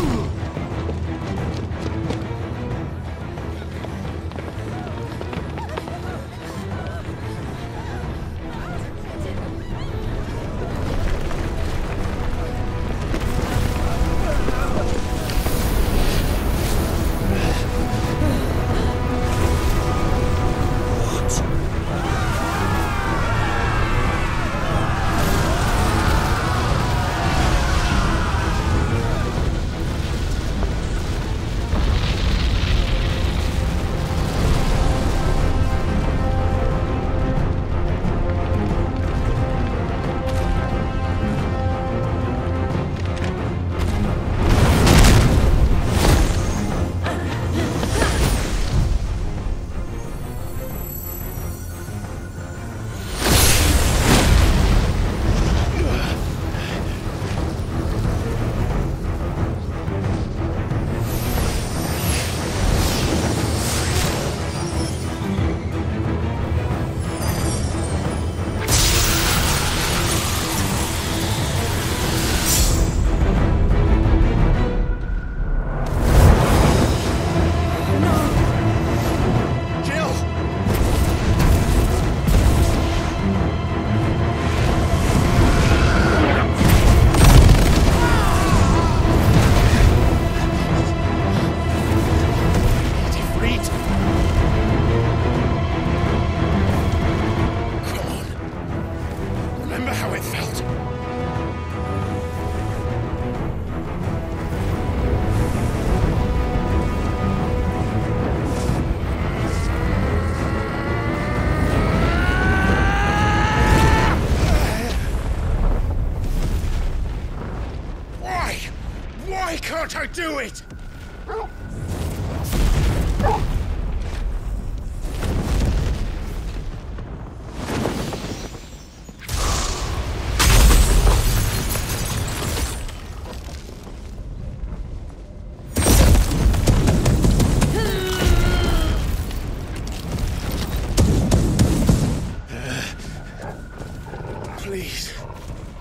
Can't I do it? Please,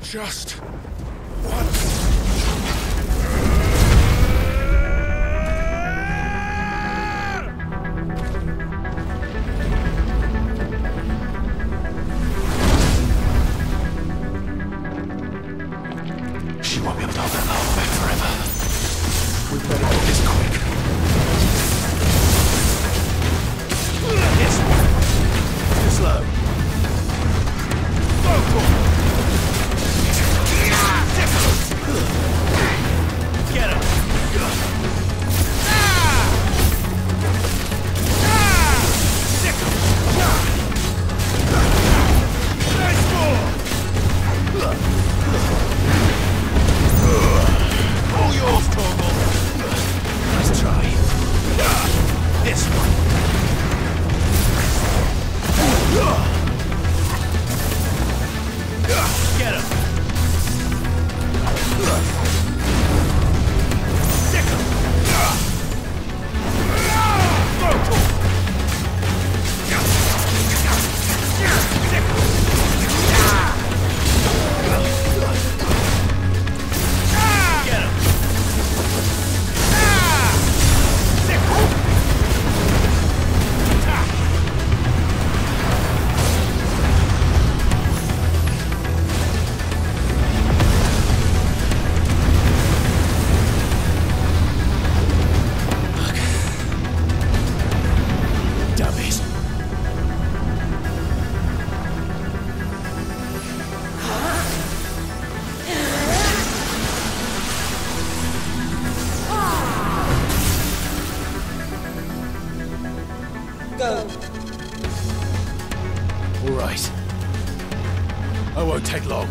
just once. She won't be able to hold that power back forever. We better do this quick. Yes. Too slow. Go for it. Go. All right. I won't take long.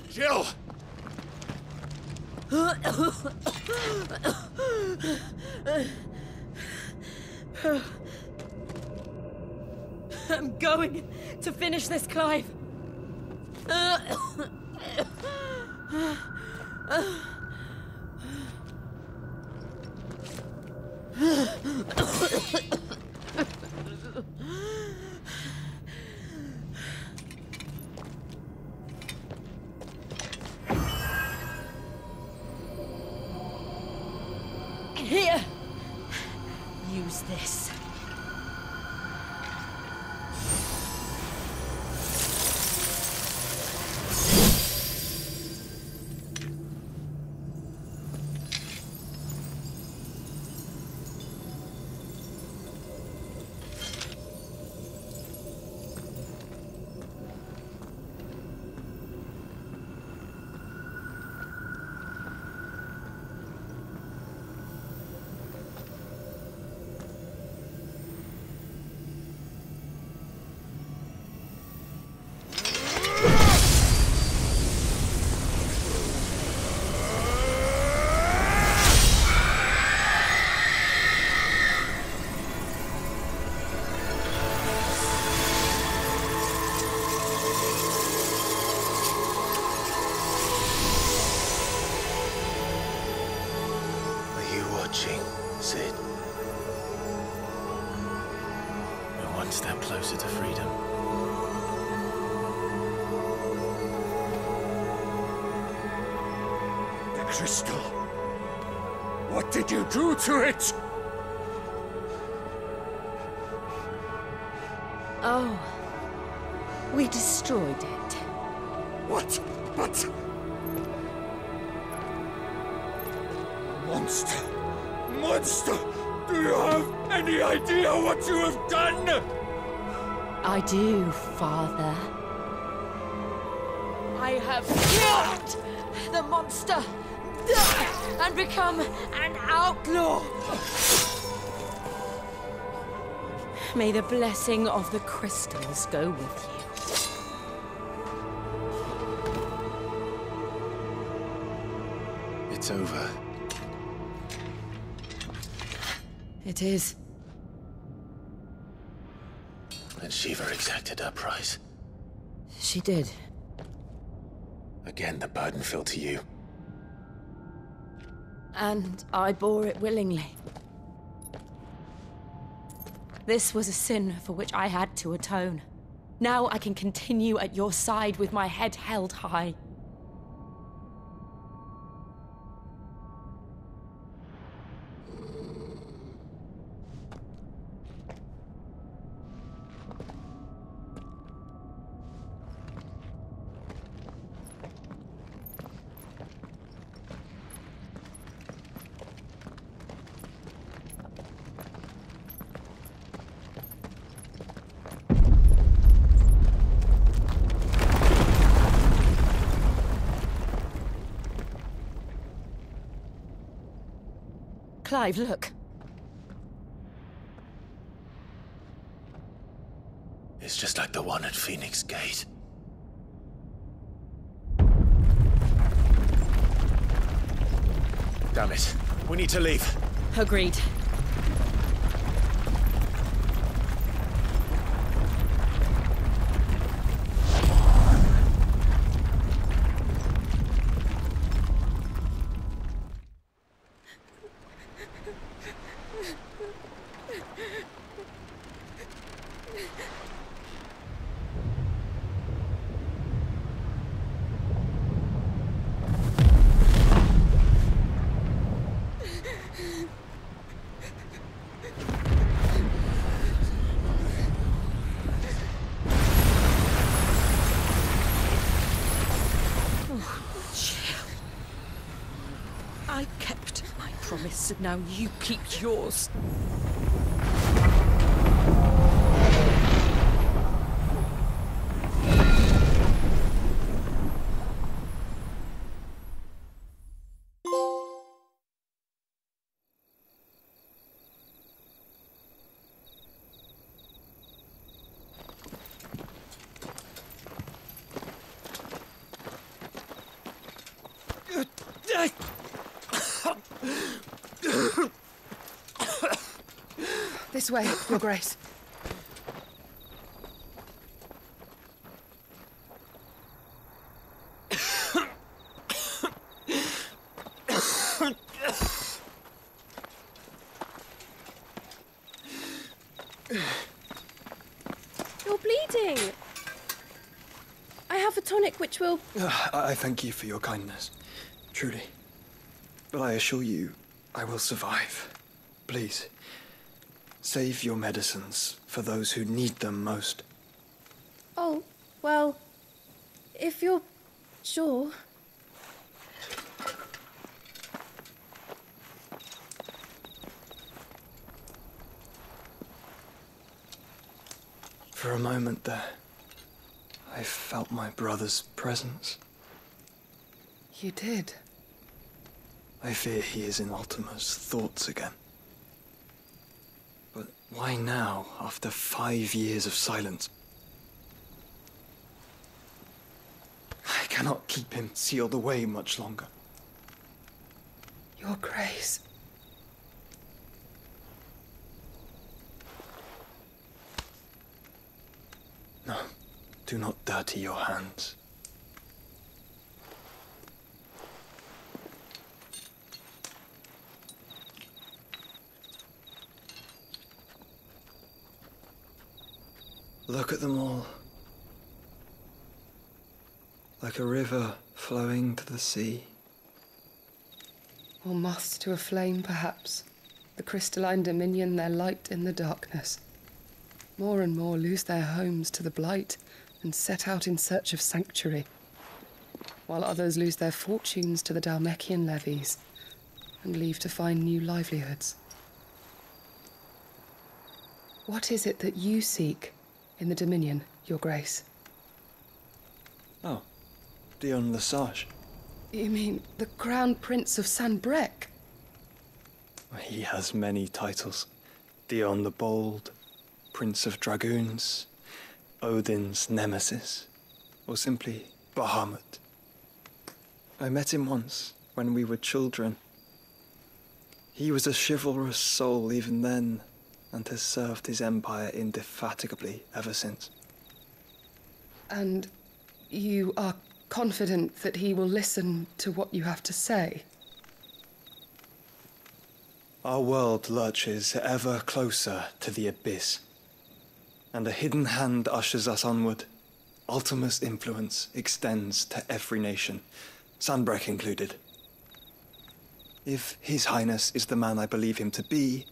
Jill! I'm going to finish this, Clive. Here. Use this. Sid. We're one step closer to freedom. The crystal. What did you do to it? Oh. We destroyed it. What? But... Monster! monster! Do you have any idea what you have done? I do, Father. I have killed the monster and become an outlaw. May the blessing of the crystals go with you. It's over. It is. And Shiva exacted her price. She did. Again, the burden fell to you. And I bore it willingly. This was a sin for which I had to atone. Now I can continue at your side with my head held high. Clive, look. It's just like the one at Phoenix Gate. Damn it. We need to leave. Agreed. I kept my promise, and now you keep yours. This way, Your Grace. You're bleeding. I have a tonic which will... I thank you for your kindness, truly. But I assure you, I will survive. Please, save your medicines for those who need them most. Oh, well, if you're sure. For a moment there, I felt my brother's presence. You did? I fear he is in Ultima's thoughts again. But why now, after 5 years of silence? I cannot keep him sealed away much longer. Your Grace. No, do not dirty your hands. Look at them all. Like a river flowing to the sea. Or moths to a flame, perhaps. The crystalline dominion their light in the darkness. More and more lose their homes to the blight and set out in search of sanctuary, while others lose their fortunes to the Dalmekian levies and leave to find new livelihoods. What is it that you seek in the Dominion, Your Grace? Oh, Dion Lesage. You mean the Crown Prince of Sanbreque? He has many titles. Dion the Bold, Prince of Dragoons, Odin's Nemesis, or simply Bahamut. I met him once, when we were children. He was a chivalrous soul even then, and has served his empire indefatigably ever since. And you are confident that he will listen to what you have to say? Our world lurches ever closer to the abyss, and a hidden hand ushers us onward. Ultima's influence extends to every nation, Sanbreque included. If His Highness is the man I believe him to be,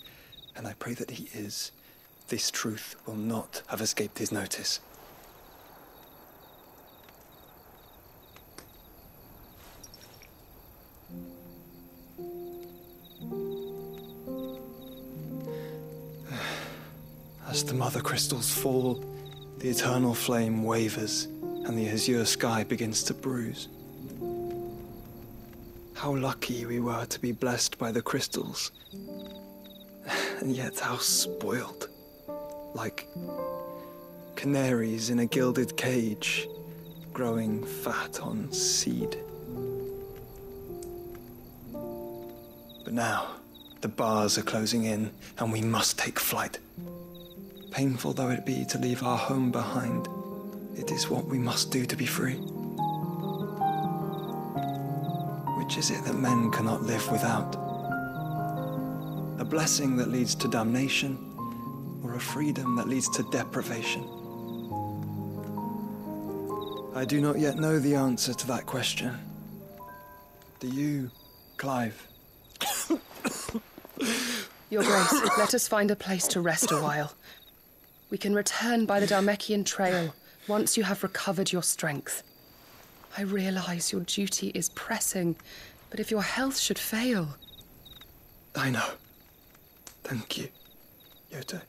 and I pray that he is, this truth will not have escaped his notice. As the mother crystals fall, the eternal flame wavers, and the azure sky begins to bruise. How lucky we were to be blessed by the crystals, and yet how spoiled. Like canaries in a gilded cage, growing fat on seed. But now, the bars are closing in, and we must take flight. Painful though it be to leave our home behind, it is what we must do to be free. Which is it that men cannot live without? A blessing that leads to damnation, or a freedom that leads to deprivation? I do not yet know the answer to that question. Do you, Clive? Your Grace, let us find a place to rest a while. We can return by the Dalmekian Trail once you have recovered your strength. I realize your duty is pressing, but if your health should fail... I know. Thank you, Yote.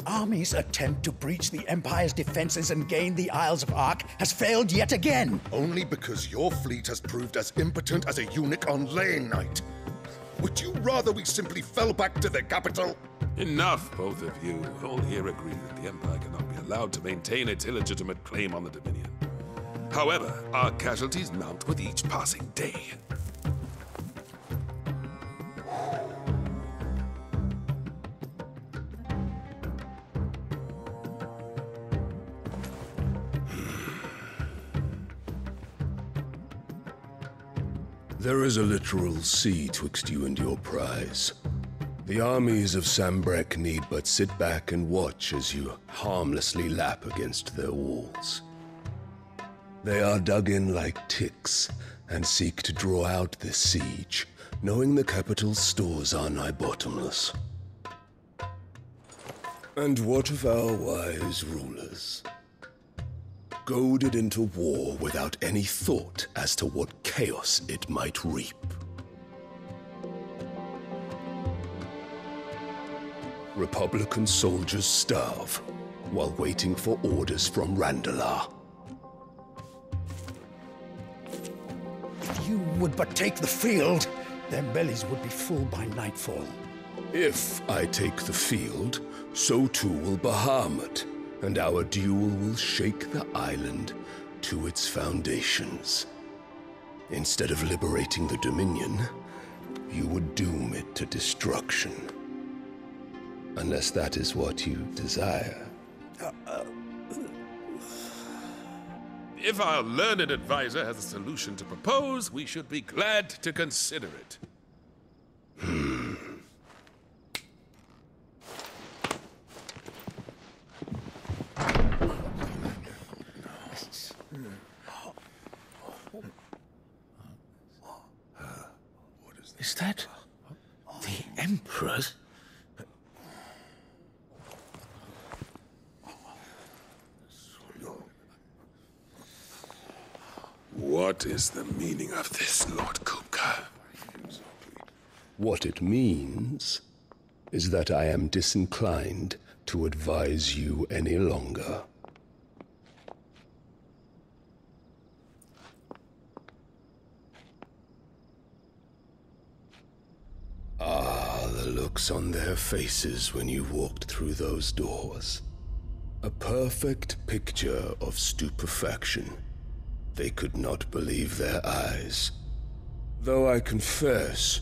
Army's attempt to breach the Empire's defenses and gain the Isles of Ark has failed yet again. Only because your fleet has proved as impotent as a eunuch on Lane Night. Would you rather we simply fell back to the capital? Enough, both of you. All here agree that the Empire cannot be allowed to maintain its illegitimate claim on the Dominion. However, our casualties mount with each passing day. There is a literal sea twixt you and your prize. The armies of Sanbreque need but sit back and watch as you harmlessly lap against their walls. They are dug in like ticks and seek to draw out this siege, knowing the capital's stores are nigh bottomless. And what of our wise rulers? Goaded into war without any thought as to what chaos it might reap. Republican soldiers starve while waiting for orders from Randalar. If you would but take the field, their bellies would be full by nightfall. If I take the field, so too will Bahamut, and our duel will shake the island to its foundations. Instead of liberating the Dominion, you would doom it to destruction. Unless that is what you desire. If our learned advisor has a solution to propose, we should be glad to consider it. Is that the Emperor's? What is the meaning of this, Lord Kupka? What it means is that I am disinclined to advise you any longer. Ah, the looks on their faces when you walked through those doors. A perfect picture of stupefaction. They could not believe their eyes. Though I confess,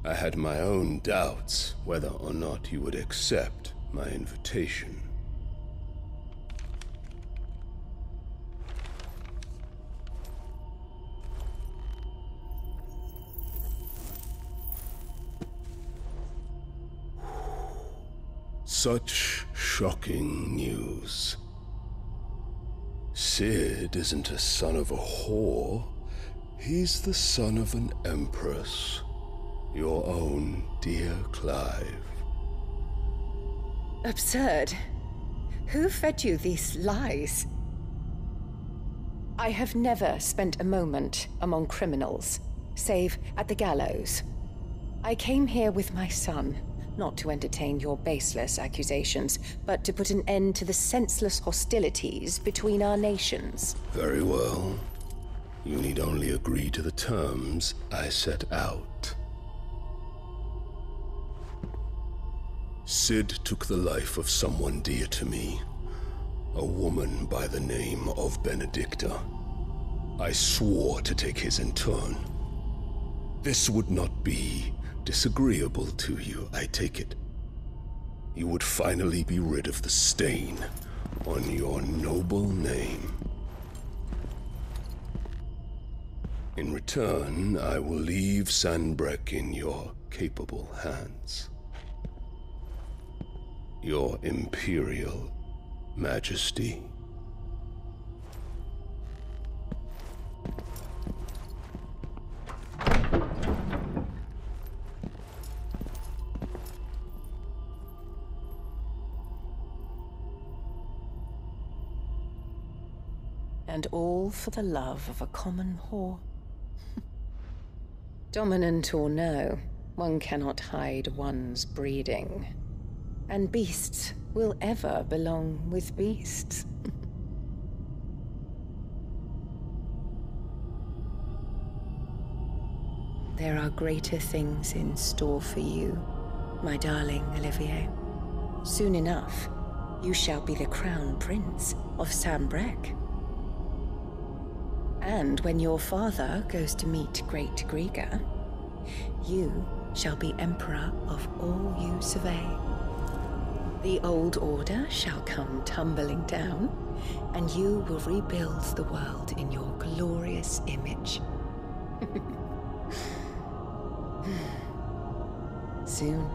I had my own doubts whether or not you would accept my invitation. Such shocking news. Sid isn't a son of a whore. He's the son of an empress. Your own dear Clive. Absurd. Who fed you these lies? I have never spent a moment among criminals, save at the gallows. I came here with my son, not to entertain your baseless accusations, but to put an end to the senseless hostilities between our nations. Very well. You need only agree to the terms I set out. Sid took the life of someone dear to me, a woman by the name of Benedicta. I swore to take his in turn. This would not be disagreeable to you, I take it. You would finally be rid of the stain on your noble name. In return, I will leave Sanbreque in your capable hands. Your Imperial Majesty. And all for the love of a common whore. Dominant or no, one cannot hide one's breeding. And beasts will ever belong with beasts. There are greater things in store for you, my darling Olivier. Soon enough, you shall be the crown prince of Sanbreque. And when your father goes to meet Great Griga, you shall be emperor of all you survey. The old order shall come tumbling down, and you will rebuild the world in your glorious image. Soon.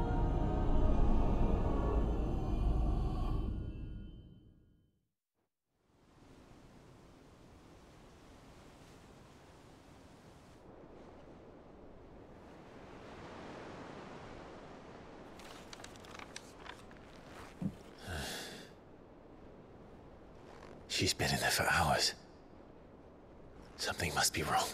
She's been in there for hours. Something must be wrong.